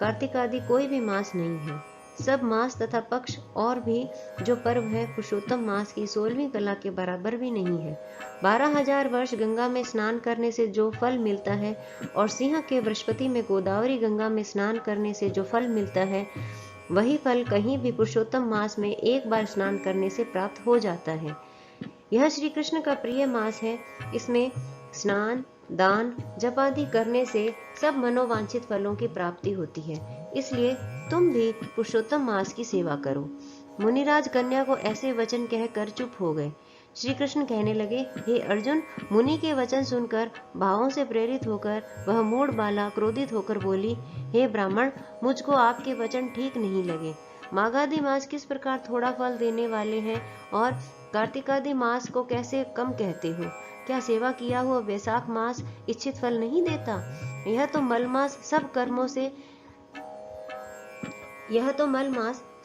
Speaker 1: कार्तिक आदि कोई भी मास नहीं है। सब मास तथा पक्ष और भी जो पर्व है पुरुषोत्तम मास की 16वीं कला के बराबर भी नहीं है। 12,000 वर्ष गंगा में स्नान करने से जो फल मिलता है और सिंह के बृहस्पति में गोदावरी गंगा में स्नान करने से जो फल मिलता है, वही फल कहीं भी पुरुषोत्तम मास में एक बार स्नान करने से प्राप्त हो जाता है। यह श्री कृष्ण का प्रिय मास है। इसमें स्नान, दान, जप आदि करने से सब मनोवांछित फलों की प्राप्ति होती है। इसलिए तुम भी पुरुषोत्तम मास की सेवा करो। मुनिराज कन्या को ऐसे वचन कहकर चुप हो गए। श्री कृष्ण कहने लगे, हे अर्जुन, मुनि के वचन सुनकर भावों से प्रेरित होकर वह मूढ़ बाला क्रोधित होकर बोली, हे ब्राह्मण, मुझको आपके वचन ठीक नहीं लगे। माघादि मास किस प्रकार थोड़ा फल देने वाले हैं और कार्तिकादि मास को कैसे कम कहते हो? क्या सेवा किया हुआ वैशाख मास इच्छित फल नहीं देता? यह तो मल मास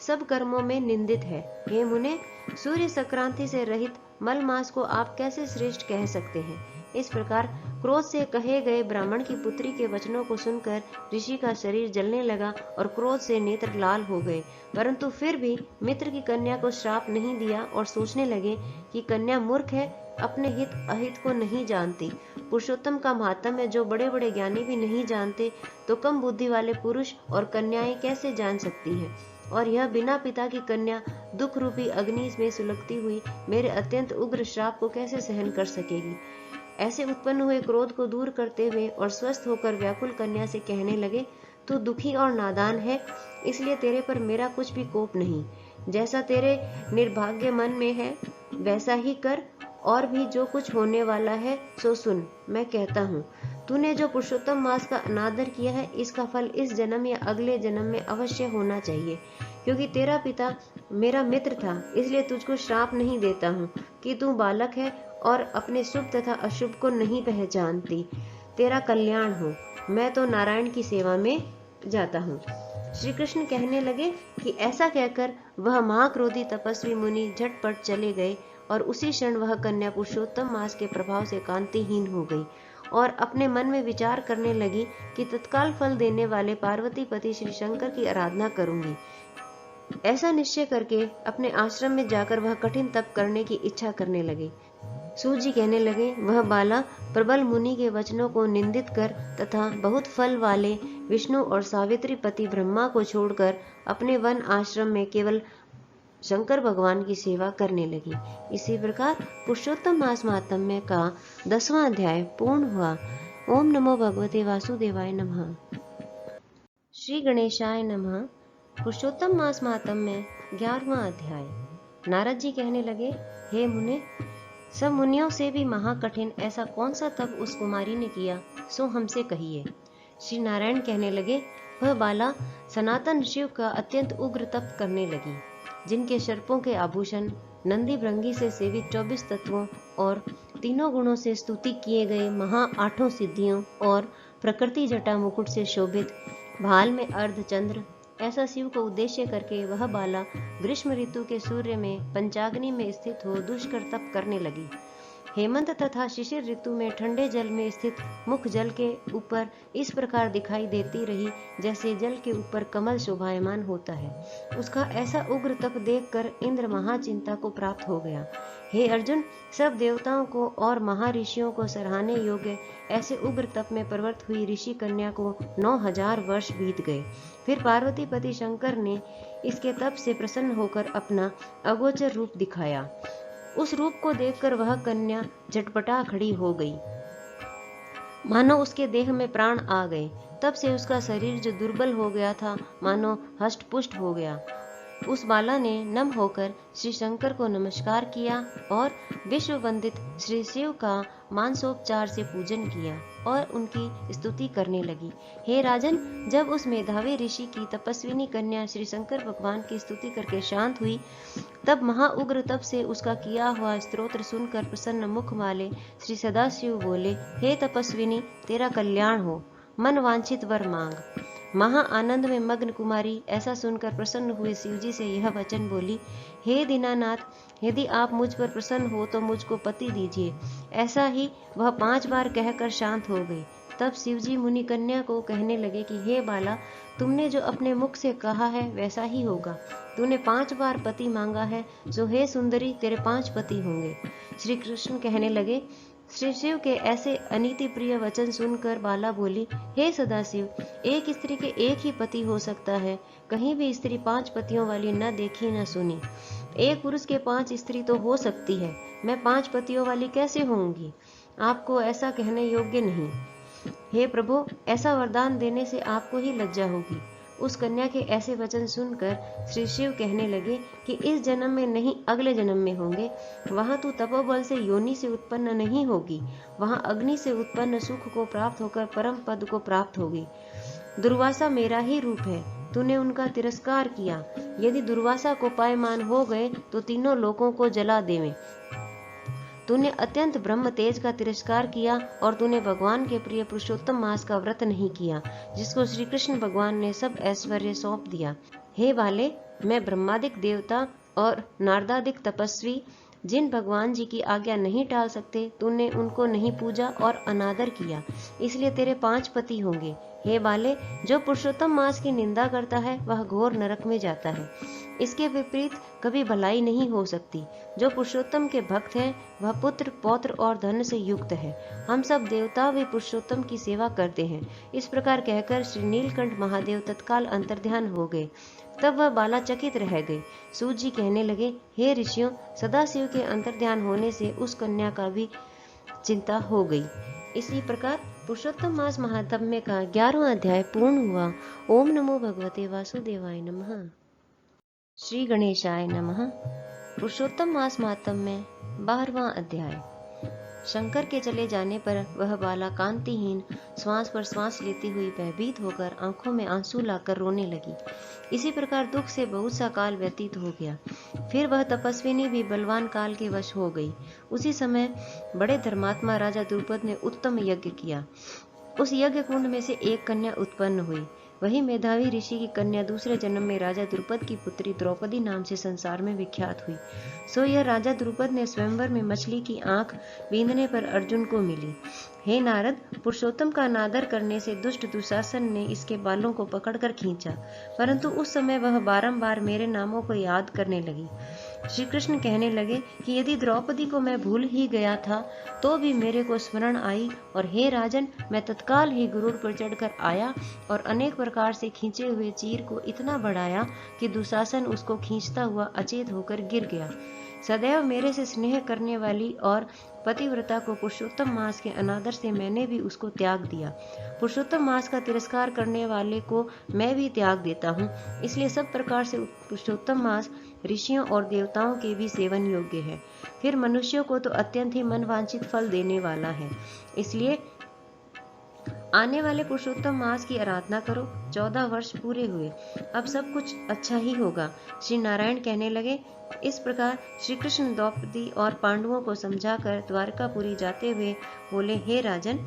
Speaker 1: सब कर्मों में निंदित है। हे मुने, सूर्य संक्रांति से रहित मल मास को आप कैसे श्रेष्ठ कह सकते हैं? इस प्रकार क्रोध से कहे गए ब्राह्मण की पुत्री के वचनों को सुनकर ऋषि का शरीर जलने लगा और क्रोध से नेत्र लाल हो गए, परंतु फिर भी मित्र की कन्या को श्राप नहीं दिया और सोचने लगे कि कन्या मूर्ख है, अपने हित अहित को नहीं जानती। पुरुषोत्तम का महात्म्य जो बड़े बड़े ज्ञानी भी नहीं जानते, तो कम बुद्धि वाले पुरुष और कन्याएं कैसे जान सकती है? और यह बिना पिता की कन्या दुख रूपी अग्नि में सुलगती हुई मेरे अत्यंत उग्र श्राप को कैसे सहन कर सकेगी? ऐसे उत्पन्न हुए क्रोध को दूर करते हुए और स्वस्थ होकर व्याकुल कन्या से कहने लगे, तू दुखी और नादान है, इसलिए तेरे पर मेरा कुछ भी कोप नहीं। जैसा तेरे निर्भाग्य मन में है वैसा ही कर, और भी जो कुछ होने वाला है सो सुन। मैं कहता हूँ, तूने जो पुरुषोत्तम मास का अनादर किया है, इसका फल इस जन्म या अगले जन्म में अवश्य होना चाहिए। क्योंकि तेरा पिता मेरा मित्र था, इसलिए तुझको श्राप नहीं देता हूँ कि तू बालक है और अपने शुभ तथा अशुभ को नहीं पहचानती। तेरा कल्याण हो। मैं तो नारायण की सेवा में जाता हूँ। श्री कृष्ण कहने लगे कि ऐसा कहकर वह महाक्रोधी तपस्वी मुनि झटपट चले गए और उसी क्षण वह कन्या पुरुषोत्तम मास के प्रभाव से कांतिहीन हो गई और अपने मन में विचार करने लगी कि तत्काल फल देने वाले पार्वती पति श्री शंकर की आराधना करूंगी। ऐसा निश्चय करके अपने आश्रम में जाकर वह कठिन तप करने की इच्छा करने लगी। सूत जी कहने लगे, वह बाला प्रबल मुनि के वचनों को निंदित कर तथा बहुत फल वाले विष्णु और सावित्री पति ब्रह्मा को छोड़कर अपने वन आश्रम में केवल शंकर भगवान की सेवा करने लगी। इसी प्रकार पुरुषोत्तम मास महात्म्य का 10वां अध्याय पूर्ण हुआ। ओम नमो भगवते वासुदेवाय नमः। श्री गणेशाय नमः। पुरुषोत्तम मास महात्म्य 11वां अध्याय। नारद जी कहने लगे, हे मुने, सब मुनियों से भी महाकठिन ऐसा कौन सा तप उस कुमारी ने किया, सो हमसे कहिए। श्री नारायण कहने लगे, वह बाला सनातन शिव का अत्यंत उग्र तप करने लगी, जिनके सर्पों के आभूषण नंदी भृंगी से सेवित 24 तत्वों और तीनों गुणों से स्तुति किए गए महा 8 सिद्धियों और प्रकृति जटा मुकुट से शोभित भाल में अर्धचंद्र, ऐसा शिव को उद्देश्य करके वह बाला ग्रीष्म ऋतु के सूर्य में पंचाग्नि में स्थित हो दुष्कर तप करने लगी। हेमंत तथा शिशिर ऋतु में ठंडे जल में स्थित मुख जल के ऊपर इस प्रकार दिखाई देती रही जैसे जल के ऊपर कमल शोभायमान होता है। उसका ऐसा उग्र तप देखकर इंद्र महाचिंता को प्राप्त हो गया। हे अर्जुन, सब देवताओं को और महर्षियों को सराहने योग्य ऐसे उग्र तप में प्रवृत्त हुई ऋषि कन्या को 9000 वर्ष बीत गए। फिर पार्वतीपति शंकर ने इसके तप से प्रसन्न होकर अपना अगोचर रूप दिखाया। उस रूप को देखकर वह कन्या झटपटा खड़ी हो गई, मानो उसके देह में प्राण आ गए। तब से उसका शरीर जो दुर्बल हो गया था मानो हष्ट-पुष्ट हो गया। उस बाला ने नम होकर श्री शंकर को नमस्कार किया और विश्व वंदित श्री शिव का मानसोपचार से पूजन किया और उनकी स्तुति करने लगी। हे राजन, जब उस मेधावी ऋषि की तपस्विनी कन्या श्री शंकर भगवान की स्तुति करके शांत हुई, तब महाउग्र तप से उसका किया हुआ स्तोत्र सुनकर प्रसन्न मुख वाले श्री सदाशिव बोले, हे तपस्विनी, तेरा कल्याण हो, मन वांछित वर मांग। महा आनंद में मग्न कुमारी ऐसा सुनकर प्रसन्न हुए शिवजी से यह वचन बोली, हे दीनानाथ, यदि आप मुझ पर प्रसन्न हो तो मुझको पति दीजिए। ऐसा ही वह 5 बार कहकर शांत हो गई। तब शिवजी मुनि कन्या को कहने लगे कि हे बाला, तुमने जो अपने मुख से कहा है वैसा ही होगा। तूने 5 बार पति मांगा है, जो हे सुंदरी, तेरे 5 पति होंगे। श्री कृष्ण कहने लगे। श्री शिव के ऐसे अनीति प्रिय वचन सुनकर बाला बोली, हे सदाशिव, एक स्त्री के एक ही पति हो सकता है, कहीं भी स्त्री 5 पतियों वाली न देखी न सुनी। एक पुरुष के 5 स्त्री तो हो सकती है, मैं 5 पतियों वाली कैसे होंगी? आपको ऐसा कहने योग्य नहीं। हे प्रभु, ऐसा वरदान देने से आपको ही लज्जा होगी। उस कन्या के ऐसे वचन सुनकर श्री शिव कहने लगे कि इस जन्म में नहीं, अगले जन्म में होंगे। वहां तू तपोबल से योनि से उत्पन्न नहीं होगी, वहां अग्नि से उत्पन्न सुख को प्राप्त होकर परम पद को प्राप्त होगी। दुर्वासा मेरा ही रूप है, तूने उनका तिरस्कार किया। यदि दुर्वासा को पायमान हो गए तो तीनों लोकों को जला देवे। तूने अत्यंत ब्रह्म तेज का तिरस्कार किया और तूने भगवान के प्रिय पुरुषोत्तम मास का व्रत नहीं किया, जिसको श्री कृष्ण भगवान ने सब ऐश्वर्य सौंप दिया। हे बाले, मैं ब्रह्मादिक देवता और नारदादिक तपस्वी जिन भगवान जी की आज्ञा नहीं टाल सकते, तूने उनको नहीं पूजा और अनादर किया, इसलिए तेरे 5 पति होंगे। हे बाले, जो पुरुषोत्तम मास की निंदा करता है वह घोर नरक में जाता है। इसके विपरीत कभी भलाई नहीं हो सकती। जो पुरुषोत्तम के भक्त है वह पुत्र, पौत्र और धन से युक्त है। हम सब देवता भी पुरुषोत्तम की सेवा करते हैं। इस प्रकार कहकर श्री नीलकंठ महादेव तत्काल अंतर्ध्यान हो गए। तब वह बाला चकित रह गई। सूत जी कहने लगे, हे ऋषियों, सदाशिव के अंतर्ध्यान होने से उस कन्या का भी चिंता हो गई। इसी प्रकार पुरुषोत्तम मास महात्म्य का 11वां अध्याय पूर्ण हुआ। ओम नमो भगवते वासुदेवाय नमः। श्री गणेशाय नमः। पुरुषोत्तम मास महात्म्य 12वां अध्याय। शंकर के चले जाने पर वह बाला कांतिहीन श्वास पर श्वास लेती हुई भयभीत होकर आंखों में आंसू लाकर रोने लगी। इसी प्रकार दुख से बहुत सा काल व्यतीत हो गया। फिर वह तपस्विनी भी बलवान काल के वश हो गई। उसी समय बड़े धर्मात्मा राजा द्रुपद ने उत्तम यज्ञ किया। उस यज्ञ कुंड में से एक कन्या उत्पन्न हुई। वही मेधावी ऋषि की कन्या दूसरे जन्म में राजा द्रुपद की पुत्री द्रौपदी नाम से संसार में विख्यात हुई। सो यह राजा द्रुपद ने स्वयंवर में मछली की आंख बींधने पर अर्जुन को मिली। हे नारद, पुरुषोत्तम का अनादर करने से दुष्ट दुशासन ने इसके बालों को पकड़कर खींचा, परंतु उस समय वह बारंबार मेरे नामों को याद करने लगी। श्री कृष्ण कहने लगे कि यदि द्रौपदी को मैं भूल ही गया था तो भी मेरे को स्मरण आई, और हे राजन, मैं तत्काल ही गरुड़ पर चढ़कर आया और अनेक प्रकार से खींचे हुए चीर को इतना बढ़ाया कि दुशासन उसको खींचता हुआ अचेत होकर गिर गया। सदैव मेरे से स्नेह करने वाली और पतिव्रता को पुरुषोत्तम मास के अनादर से मैंने भी उसको त्याग दिया। पुरुषोत्तम मास का तिरस्कार करने वाले को मैं भी त्याग देता हूँ। इसलिए सब प्रकार से पुरुषोत्तम मास ऋषियों और देवताओं के भी सेवन योग्य है। फिर मनुष्यों को तो अत्यंत ही मनवांछित फल देने वाला है। इसलिए आने वाले पुरुषोत्तम मास की आराधना करो। 14 वर्ष पूरे हुए, अब सब कुछ अच्छा ही होगा। श्री नारायण कहने लगे। इस प्रकार श्री कृष्ण द्रौपदी और पांडवों को समझाकर द्वारकापुरी जाते हुए बोले, हे राजन,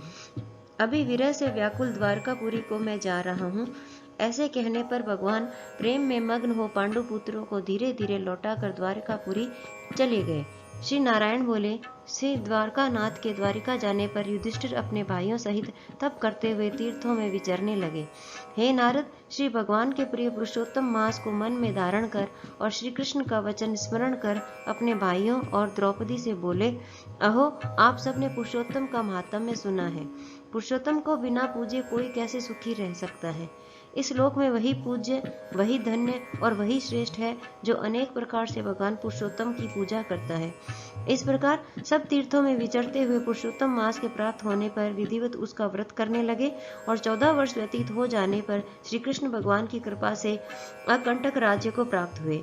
Speaker 1: अभी विरह से व्याकुल द्वारकापुरी को मैं जा रहा हूँ। ऐसे कहने पर भगवान प्रेम में मग्न हो पांडु पुत्रों को धीरे धीरे लौटाकर द्वारकापुरी चले गए। श्री नारायण बोले, श्री द्वारकानाथ के द्वारिका जाने पर युधिष्ठिर अपने भाइयों सहित तप करते हुए तीर्थों में विचरने लगे। हे नारद, श्री भगवान के प्रिय पुरुषोत्तम मास को मन में धारण कर और श्री कृष्ण का वचन स्मरण कर अपने भाइयों और द्रौपदी से बोले, अहो, आप सबने पुरुषोत्तम का महात्म्य सुना है। पुरुषोत्तम को बिना पूजे कोई कैसे सुखी रह सकता है। इस लोक में वही पूज्य, वही धन्य और वही श्रेष्ठ है जो अनेक प्रकार से भगवान पुरुषोत्तम की पूजा करता है। इस प्रकार सब तीर्थों में विचरते हुए पुरुषोत्तम मास के प्राप्त होने पर विधिवत उसका व्रत करने लगे और 14 वर्ष व्यतीत हो जाने पर श्री कृष्ण भगवान की कृपा से अकंटक राज्य को प्राप्त हुए।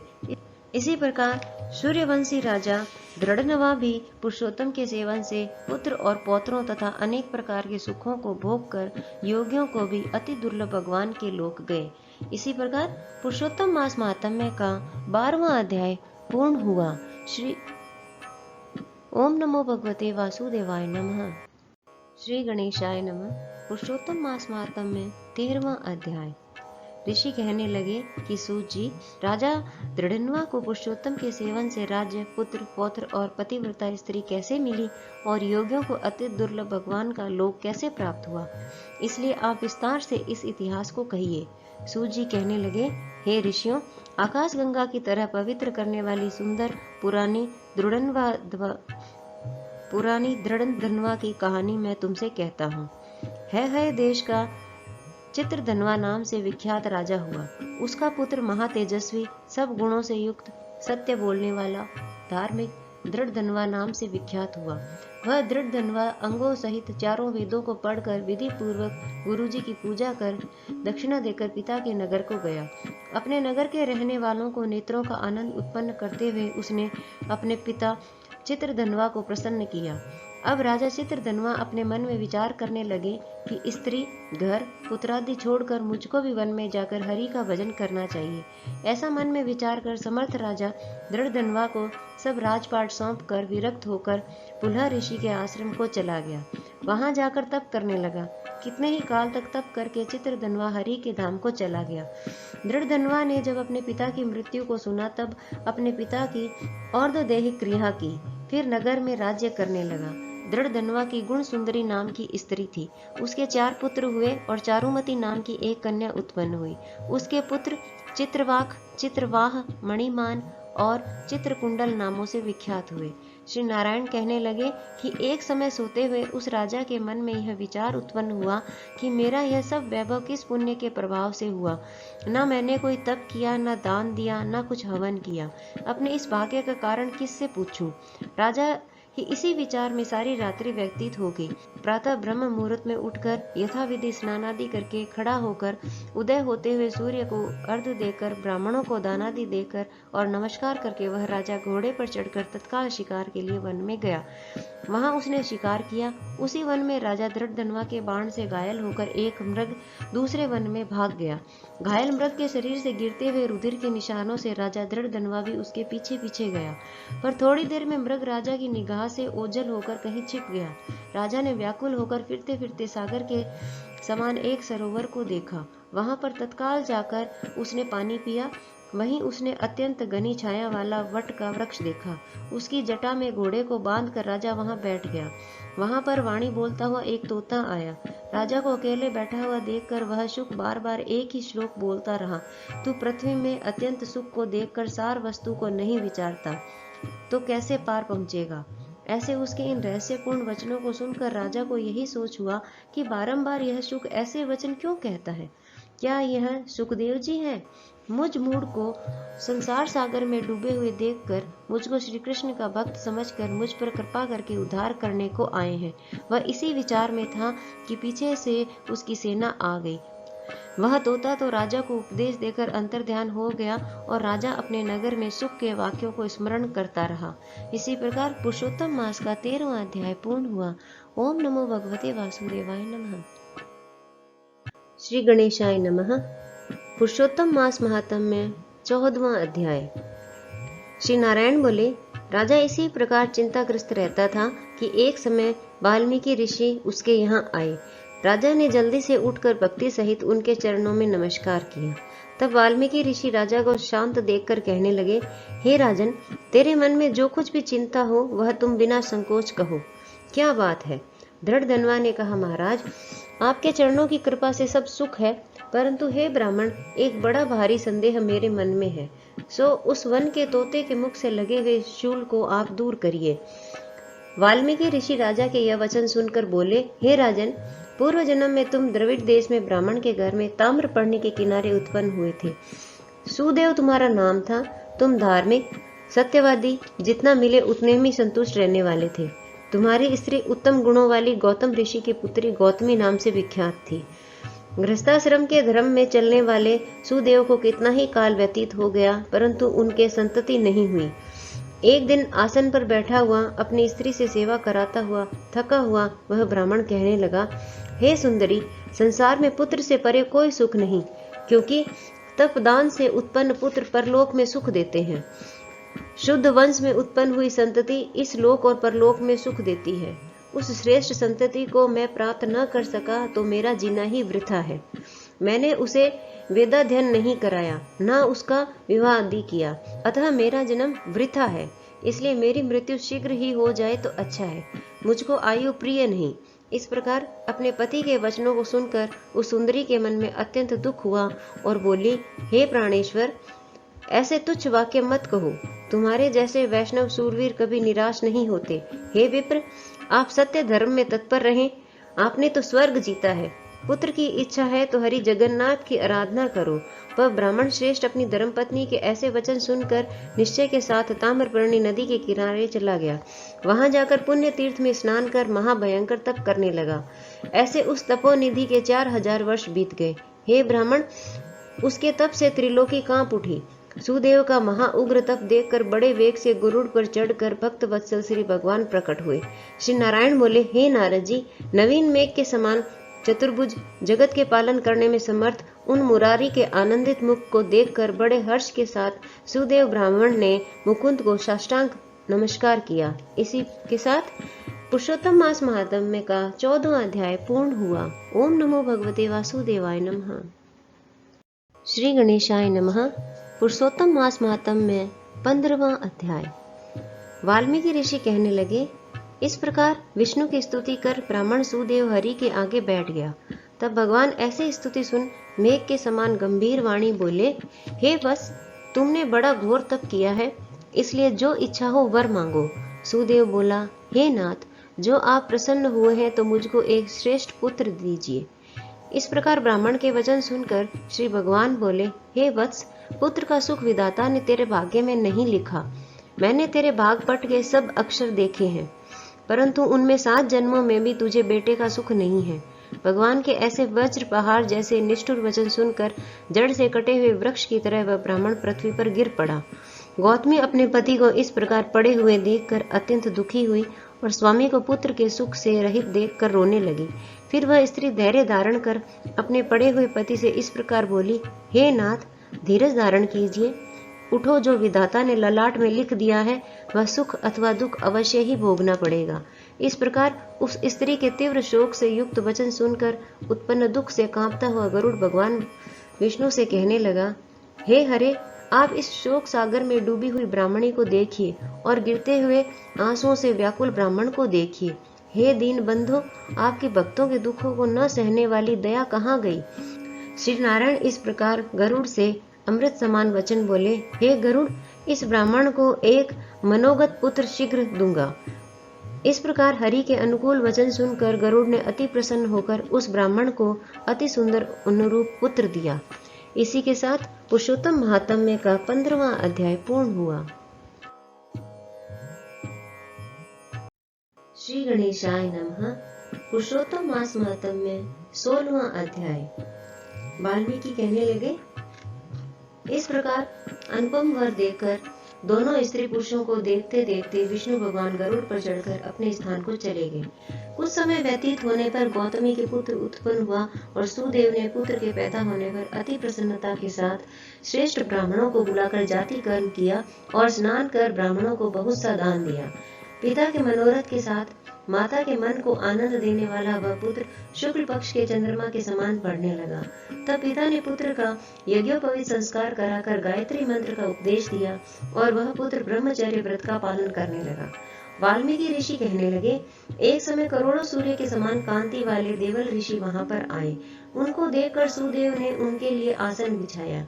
Speaker 1: इसी प्रकार सूर्यवंशी राजा दृढ़नवा भी पुरुषोत्तम के सेवन से पुत्र और पौत्रों तथा अनेक प्रकार के सुखों को भोग कर योगियों को भी अति दुर्लभ भगवान के लोक गए। इसी प्रकार पुरुषोत्तम मास महात्म्य का 12वां अध्याय पूर्ण हुआ। श्री ओम नमो भगवते वासुदेवाय नमः। श्री गणेशाय नमः। पुरुषोत्तम मास महात्म्य 13वां अध्याय। ऋषि कहने लगे कि सूत जी, राजा दृढ़नवा को पुरुषोत्तम के सेवन से राज्य, पुत्र, पौत्र और पतिव्रता स्त्री कैसे मिली और योगियों को अति दुर्लभ भगवान का लोक कैसे प्राप्त हुआ, इसलिए आप विस्तार से इस इतिहास को कहिए। सूत जी कहने लगे, हे ऋषियों, आकाश गंगा की तरह पवित्र करने वाली सुंदर पुरानी दृढ़धनवा की कहानी मैं तुमसे कहता हूँ। है देश का चित्रधनवा नाम से विख्यात राजा हुआ। उसका पुत्र महातेजस्वी, सब गुणों से युक्त, सत्य बोलने वाला, धार्मिक दृढ़धनवा नाम से विख्यात हुआ। वह दृढ़धनवा अंगों सहित चारों वेदों को पढ़कर विधि पूर्वक गुरुजी की पूजा कर दक्षिणा देकर पिता के नगर को गया। अपने नगर के रहने वालों को नेत्रों का आनंद उत्पन्न करते हुए उसने अपने पिता चित्रधनवा को प्रसन्न किया। अब राजा चित्रधनवा अपने मन में विचार करने लगे कि स्त्री, घर, पुत्रादि छोड़कर मुझको भी वन में जाकर हरि का भजन करना चाहिए। ऐसा मन में विचार कर समर्थ राजा दृढ़धनवा को सब राजपाट सौंप कर विरक्त होकर पुलह ऋषि के आश्रम को चला गया। वहां जाकर तप करने लगा। कितने ही काल तक तप करके चित्रधनवा हरि के धाम को चला गया। दृढ़धनवा ने जब अपने पिता की मृत्यु को सुना तब अपने पिता की और्ध्वदेहिक क्रिया की, फिर नगर में राज्य करने लगा। दृढ़धनवा की गुण सुंदरी नाम की स्त्री थी। उसके 4 पुत्र हुए और चारुमती नाम की एक कन्या उत्पन्न हुई। उसके पुत्र चित्रवाक, चित्रवाह, मणिमान और चित्रकुंडल नामों से विख्यात हुए। श्री नारायण कहने लगे कि एक समय सोते हुए उस राजा के मन में यह विचार उत्पन्न हुआ कि मेरा यह सब वैभव किस पुण्य के प्रभाव से हुआ। न मैंने कोई तप किया, न दान दिया, न कुछ हवन किया। अपने इस भाग्य का कारण किससे पूछूं? राजा कि इसी विचार में सारी रात्रि व्यतीत हो गई। प्रातः ब्रह्म मुहूर्त में उठकर यथाविधि स्नानादि करके खड़ा होकर उदय होते हुए सूर्य को अर्घ्य देकर, ब्राह्मणों को दानादि देकर और नमस्कार करके वह राजा घोड़े पर चढ़कर तत्काल शिकार के लिए वन में गया। वहां उसने शिकार किया। उसी वन में राजा दृढ़धनवा के बाण से घायल होकर एक मृग दूसरे वन में भाग गया। घायल मृग के शरीर से गिरते हुए रुधिर के निशानों से राजा दृढ़धनवा भी उसके पीछे पीछे गया, पर थोड़ी देर में मृग राजा की निगाह से ओझल होकर कहीं छिप गया। राजा ने व्याकुल होकर फिरते फिरते सागर के समान एक सरोवर को देखा। वहां पर तत्काल जाकर उसने पानी पिया। वहीं उसने अत्यंत घनी छाया वाला वट का वृक्ष देखा। उसकी जटा में घोड़े को बांधकर राजा वहां बैठ गया। वहां पर वाणी बोलता हुआ एक तोता आया। राजा को अकेले बैठा हुआ देखकर वह शुक बार बार एक ही श्लोक बोलता रहा, तू पृथ्वी में अत्यंत सुख को देखकर सार वस्तु को नहीं विचारता तो कैसे पार पहुंचेगा। ऐसे उसके इन रहस्यपूर्ण वचनों को सुनकर राजा को यही सोच हुआ कि बारंबार यह शुक ऐसे वचन क्यों कहता है। क्या यह सुखदेव जी हैं? मुझ मूढ़ को संसार सागर में डूबे हुए देखकर मुझको श्री कृष्ण का भक्त समझकर मुझ पर कृपा करके उद्धार करने को आए हैं। वह इसी विचार में था कि पीछे से उसकी सेना आ गई। वह तोता तो राजा को उपदेश देकर अंतर्ध्यान हो गया और राजा अपने नगर में सुख के वाक्यों को स्मरण करता रहा। इसी प्रकार पुरुषोत्तम मास का 13वां अध्याय पूर्ण हुआ। ओम नमो भगवते वासुदेवाय नमः। श्री गणेशाय नमः। पुरुषोत्तम मास महात्म्य 14वां अध्याय। श्री नारायण बोले, राजा इसी प्रकार चिंताग्रस्त रहता था कि एक समय वाल्मीकि ऋषि उसके यहाँ आए। राजा ने जल्दी से उठकर भक्ति सहित उनके चरणों में नमस्कार किया। तब वाल्मीकि ऋषि राजा को शांत देखकर कहने लगे, हे राजन, तेरे मन में जो कुछ भी चिंता हो वह तुम बिना संकोच कहो। क्या बात है? दृढ़ धनवा ने कहा, महाराज, आपके चरणों की कृपा से सब सुख है, परंतु हे ब्राह्मण, एक बड़ा भारी संदेह मेरे मन में है। सो उस वन के तोते के मुख से लगे हुए शूल को आप दूर करिए। वाल्मीकि ऋषि राजा के यह वचन सुनकर बोले, हे राजन, पूर्व जन्म में तुम द्रविड़ देश में ब्राह्मण के घर में ताम्रपर्णी के किनारे उत्पन्न हुए थे। सुदेव तुम्हारा नाम था। तुम धार्मिक, सत्यवादी, जितना मिले उतने में संतुष्ट रहने वाले थे। तुम्हारी स्त्री उत्तम गुणों वाली गौतम ऋषि की पुत्री गौतमी नाम से विख्यात थी। गृहस्थाश्रम के धर्म में चलने वाले सुदेव को कितना ही काल व्यतीत हो गया, परंतु उनके संतति नहीं हुई। एक दिन आसन पर बैठा हुआ अपनी स्त्री से सेवा कराता हुआ थका हुआ वह ब्राह्मण कहने लगा, हे सुंदरी, संसार में पुत्र से परे कोई सुख नहीं, क्योंकि तपदान से उत्पन्न पुत्र परलोक में सुख देते हैं। शुद्ध वंश में उत्पन्न हुई संतति इस लोक और परलोक में सुख देती है। उस श्रेष्ठ संतति को मैं प्राप्त न कर सका तो मेरा जीना ही वृथा है। मैंने उसे वेदाध्ययन नहीं कराया, न उसका विवाह आदि किया, अतः मेरा जन्म वृथा है। इसलिए मेरी मृत्यु शीघ्र ही हो जाए तो अच्छा है। मुझको आयु प्रिय नहीं। इस प्रकार अपने पति के वचनों को सुनकर उस सुंदरी के मन में अत्यंत दुख हुआ और बोली, हे प्राणेश्वर, ऐसे तुच्छ वाक्य मत कहो। तुम्हारे जैसे वैष्णव सूरवीर कभी निराश नहीं होते। हे विप्र, आप सत्य धर्म में तत्पर रहें। आपने तो स्वर्ग जीता है। पुत्र की इच्छा है तो हरि जगन्नाथ की आराधना करो। वह ब्राह्मण श्रेष्ठ अपनी धर्मपत्नी के ऐसे वचन सुनकर निश्चय के साथ ताम्रपर्णी नदी के किनारे चला गया। वहां जाकर पुण्य तीर्थ में स्नान कर महाभयंकर तप करने लगा। ऐसे उस तपोनिधि के 4000 वर्ष बीत गए। हे ब्राह्मण, उसके तप से त्रिलोकी कांप उठी। सुदेव का महाउग्र तप देखकर बड़े वेग से गरुड़ पर चढ़कर भक्त वत्सल श्री भगवान प्रकट हुए। श्री नारायण बोले, हे नारद जी, नवीन मेघ के समान चतुर्भुज, जगत के पालन करने में समर्थ उन मुरारी के आनंदित मुख को देखकर बड़े हर्ष के साथ सुदेव ब्राह्मण ने मुकुंद को साष्टांग नमस्कार किया। इसी के साथ पुरुषोत्तम मास महात्म्य का 14वां अध्याय पूर्ण हुआ। ओम नमो भगवते वासुदेवाय नमः। श्री गणेशाय नमः। पुरुषोत्तम मास महात्म्य 15वां अध्याय। वाल्मीकि ऋषि कहने लगे, इस प्रकार विष्णु की स्तुति कर ब्राह्मण सुदेव हरि के आगे बैठ गया। तब भगवान ऐसे स्तुति सुन मेघ के समान गंभीर वाणी बोले, हे वत्स, तुमने बड़ा घोर तप किया है, इसलिए जो इच्छा हो वर मांगो। सुदेव बोला, हे नाथ, जो आप प्रसन्न हुए हैं तो मुझको एक श्रेष्ठ पुत्र दीजिए। इस प्रकार ब्राह्मण के वचन सुनकर श्री भगवान बोले, हे वत्स, पुत्र का सुख विधाता ने तेरे भाग्य में नहीं लिखा। मैंने तेरे भागपट के सब अक्षर देखे हैं, परंतु उनमें 7 जन्मों में भी तुझे बेटे का सुख नहीं है। भगवान के ऐसे वज्र पहाड़ जैसे निष्ठुर वचन सुनकर जड़ से कटे हुए वृक्ष की तरह वह ब्राह्मण पृथ्वी पर गिर पड़ा। गौतमी अपने पति को इस प्रकार पड़े हुए देखकर अत्यंत दुखी हुई और स्वामी को पुत्र के सुख से रहित देखकर रोने लगी। फिर वह स्त्री धैर्य धारण कर अपने पड़े हुए पति से इस प्रकार बोली, हे नाथ, धीरज धारण कीजिए। उठो, जो विधाता ने ललाट में लिख दिया है वह सुख अथवा दुख अवश्य ही भोगना पड़ेगा। इस प्रकार उस स्त्री के तीव्र शोक से युक्त वचन सुनकर उत्पन्न दुख से कांपता हुआ गरुड़ भगवान विष्णु से कहने लगा, हे हरे, आप इस शोक सागर में डूबी हुई ब्राह्मणी को देखिए और गिरते हुए आंसुओं से व्याकुल ब्राह्मण को देखिए। हे दीन बंधु, आपके भक्तों के दुखों को न सहने वाली दया कहाँ गई? श्री नारायण इस प्रकार गरुड़ से अमृत समान वचन बोले, हे गरुड़, इस ब्राह्मण को एक मनोगत पुत्र शीघ्र दूंगा। इस प्रकार हरि के अनुकूल वचन सुनकर गरुड़ ने अति प्रसन्न होकर उस ब्राह्मण को अति सुंदर अनुरूप पुत्र दिया। इसी के साथ पुरुषोत्तम महात्म्य का 15वां अध्याय पूर्ण हुआ। श्री गणेशाय नमः। पुरुषोत्तम मास महात्म्य 16वां अध्याय। वाल्मीकि कहने लगे, इस प्रकार अनुपम वर देकर दोनों स्त्री पुरुषों को देखते देखते विष्णु भगवान गरुड़ पर चढ़कर अपने स्थान को चले गए। कुछ समय व्यतीत होने पर गौतमी के पुत्र उत्पन्न हुआ और सुदेव ने पुत्र के पैदा होने पर अति प्रसन्नता के साथ श्रेष्ठ ब्राह्मणों को बुलाकर जाति कर्म किया और स्नान कर ब्राह्मणों को बहुत सा दान दिया। पिता के मनोरथ के साथ माता के मन को आनंद देने वाला वह पुत्र शुक्ल पक्ष के चंद्रमा के समान बढ़ने लगा। तब पिता ने पुत्र का यज्ञोपवीत संस्कार कराकर गायत्री मंत्र का उपदेश दिया और वह पुत्र ब्रह्मचर्य व्रत का पालन करने लगा। वाल्मीकि ऋषि कहने लगे, एक समय करोड़ों सूर्य के समान कांति वाले देवल ऋषि वहां पर आए। उनको देखकर सुदेव ने उनके लिए आसन बिछाया।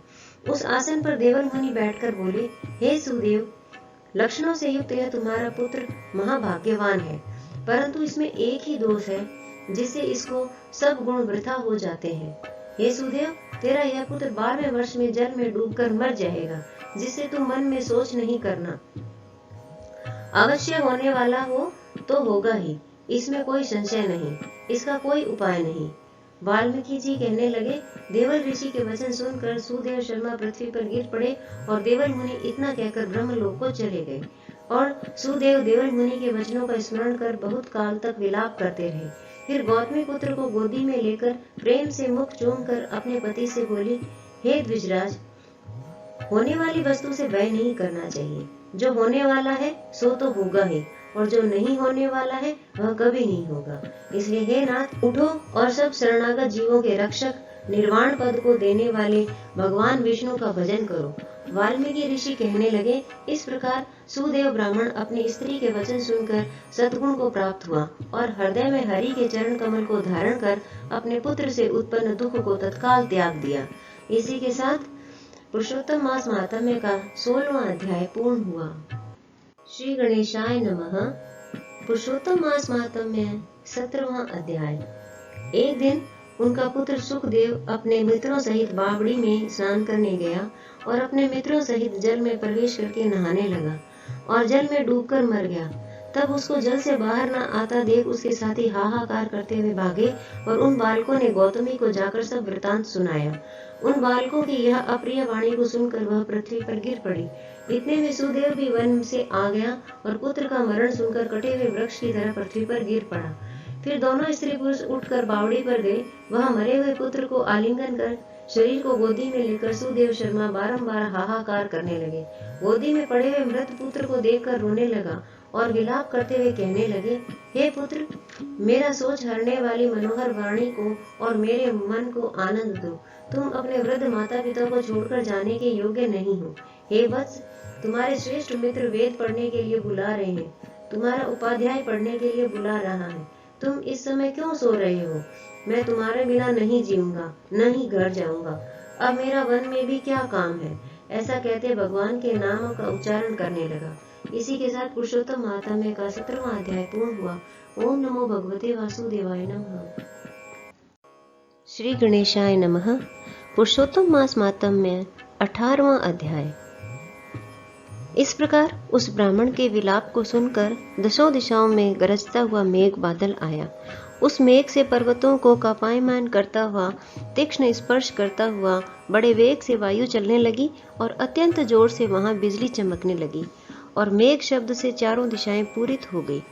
Speaker 1: उस आसन पर देवल मुनि बैठकर बोले, हे सुदेव, लक्षणों से युक्त यह तुम्हारा पुत्र महाभाग्यवान है, परंतु इसमें एक ही दोष है जिससे इसको सब गुण वृथा हो जाते हैं। हे सुदेव, तेरा यह पुत्र 12वें वर्ष में जल में डूबकर मर जाएगा, जिससे तुम मन में सोच नहीं करना। अवश्य होने वाला हो तो होगा ही, इसमें कोई संशय नहीं, इसका कोई उपाय नहीं। वाल्मीकि जी कहने लगे, देवल ऋषि के वचन सुनकर सुदेव शर्मा पृथ्वी पर गिर पड़े और देवल मुनि इतना कहकर ब्रह्मलोक को चले गए। और सुदेव देवल मुनि के वचनों का स्मरण कर बहुत काल तक विलाप करते रहे। फिर गौतमी पुत्र को गोदी में लेकर प्रेम से मुख चूमकर अपने पति से बोली, हे द्विजराज, होने वाली वस्तु से व्यय नहीं करना चाहिए। जो होने वाला है सो तो होगा ही, और जो नहीं होने वाला है वह कभी नहीं होगा। इसलिए हे नाथ, उठो और सब शरणागत जीवों के रक्षक, निर्वाण पद को देने वाले भगवान विष्णु का भजन करो। वाल्मीकि ऋषि कहने लगे, इस प्रकार सुदेव ब्राह्मण अपनी स्त्री के वचन सुनकर सद्गुण को प्राप्त हुआ और हृदय में हरि के चरण कमल को धारण कर अपने पुत्र से उत्पन्न दुख को तत्काल त्याग दिया। इसी के साथ पुरुषोत्तम मास महात्म्य का 16वां अध्याय पूर्ण हुआ। श्री गणेशाय नमः। पुरुषोत्तम मास महात्म्य 17वां अध्याय। एक दिन उनका पुत्र सुखदेव अपने मित्रों सहित बावड़ी में स्नान करने गया और अपने मित्रों सहित जल में प्रवेश करके नहाने लगा और जल में डूबकर मर गया। तब उसको जल से बाहर न आता देख उसके साथी हाहाकार करते हुए भागे और उन बालकों ने गौतमी को जाकर सब वृतांत सुनाया। उन बालकों की यह अप्रिय वाणी को सुनकर वह पृथ्वी पर गिर पड़ी। इतने में सुदेव भी वन से आ गया और पुत्र का मरण सुनकर कटे हुए वृक्ष की तरह पृथ्वी पर गिर पड़ा। फिर दोनों स्त्री पुरुष उठकर बावड़ी पर गए। वहां मरे हुए पुत्र को आलिंगन कर शरीर को गोदी में लेकर सुदेव शर्मा बारंबार हाहाकार करने लगे। गोदी में पड़े हुए मृत पुत्र को देखकर रोने लगा और विलाप करते हुए कहने लगे, हे पुत्र, मेरा सोच हरने वाली मनोहर वाणी को और मेरे मन को आनंद दो। तुम अपने वृद्ध माता पिता को छोड़कर जाने के योग्य नहीं हो। हे वत्स, तुम्हारे श्रेष्ठ मित्र वेद पढ़ने के लिए बुला रहे हैं, तुम्हारा उपाध्याय पढ़ने के लिए बुला रहा है। तुम इस समय क्यों सो रहे हो? मैं तुम्हारे बिना नहीं जीऊंगा, न ही घर जाऊंगा। अब मेरा वन में भी क्या काम है? ऐसा कहते भगवान के नाम का उच्चारण करने लगा। इसी के साथ पुरुषोत्तम महात्म्य का 17वां अध्याय पूर्ण हुआ। ओम नमो भगवते वासुदेवाय नमः। श्री गणेशाय नमः। पुरुषोत्तम मास महात्म्य 18वां अध्याय। इस प्रकार उस ब्राह्मण के विलाप को सुनकर दसों दिशाओं में गरजता हुआ मेघ बादल आया। उस मेघ से पर्वतों को कांपायमान करता हुआ, तीक्ष्ण स्पर्श करता हुआ बड़े वेग से वायु चलने लगी और अत्यंत जोर से वहां बिजली चमकने लगी और मेघ शब्द से चारों दिशाएं पूरित हो गई।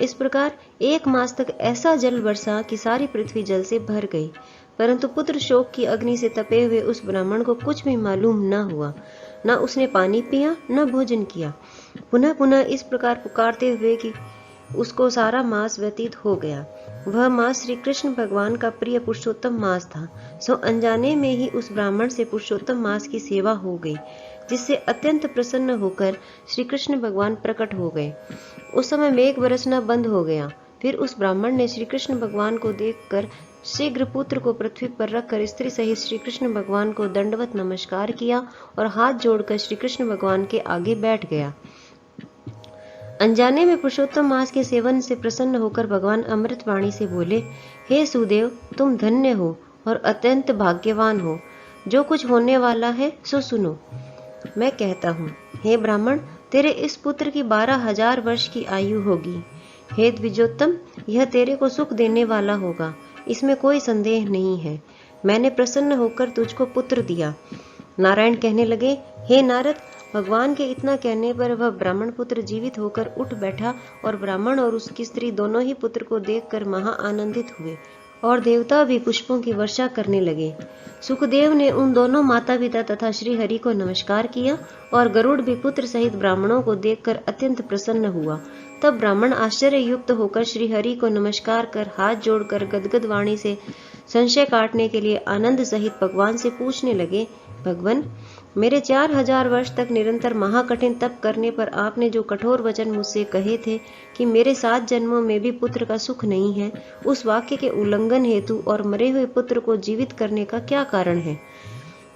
Speaker 1: इस प्रकार 1 मास तक ऐसा जल बरसा कि सारी पृथ्वी जल से भर गई। परंतु पुत्र शोक की अग्नि से तपे हुए उस ब्राह्मण को कुछ भी मालूम न हुआ। न उसने पानी पिया, न भोजन किया। पुनः पुनः इस प्रकार पुकारते हुए कि उसको सारा मास व्यतीत हो गया। वह मास श्री कृष्ण भगवान का प्रिय पुरुषोत्तम मास था। सो अनजाने में ही उस ब्राह्मण से पुरुषोत्तम मास की सेवा हो गई, जिससे अत्यंत प्रसन्न होकर श्री कृष्ण भगवान प्रकट हो गए। उस समय मेघ बरसना बंद हो गया। फिर उस ब्राह्मण ने श्री कृष्ण भगवान को देखकर शीघ्र पुत्र को पृथ्वी पर रखकर स्त्री सहित श्री कृष्ण भगवान को दंडवत नमस्कार किया और हाथ जोड़कर श्री कृष्ण भगवान के आगे बैठ गया। अनजाने में पुरुषोत्तम मास के सेवन से प्रसन्न होकर भगवान अमृत वाणी से बोले, हे सुदेव, तुम धन्य हो और अत्यंत भाग्यवान हो। जो कुछ होने वाला है सो सुनो। मैं कहता हूँ, हे ब्राह्मण, तेरे इस पुत्र की 12,000 वर्ष की आयु होगी। हे द्विजोत्तम, यह तेरे को सुख देने वाला होगा, इसमें कोई संदेह नहीं है। मैंने प्रसन्न होकर तुझको पुत्र दिया। नारायण कहने लगे, हे नारद, भगवान के इतना कहने पर वह ब्राह्मण पुत्र जीवित होकर उठ बैठा और ब्राह्मण और उसकी स्त्री दोनों ही पुत्र को देखकर महा आनंदित हुए और देवता भी पुष्पों की वर्षा करने लगे। सुखदेव ने उन दोनों माता पिता तथा श्री हरि को नमस्कार किया और गरुड़ भी पुत्र सहित ब्राह्मणों को देखकर अत्यंत प्रसन्न हुआ। तब ब्राह्मण आश्चर्य युक्त होकर श्री हरि को नमस्कार कर हाथ जोड़कर गदगद वाणी से संशय काटने के लिए आनंद सहित भगवान से पूछने लगे, भगवान, मेरे 4000 वर्ष तक निरंतर महाकठिन तप करने पर आपने जो कठोर वचन मुझसे कहे थे कि मेरे 7 जन्मों में भी पुत्र का सुख नहीं है, उस वाक्य के उल्लंघन हेतु और मरे हुए पुत्र को जीवित करने का क्या कारण है?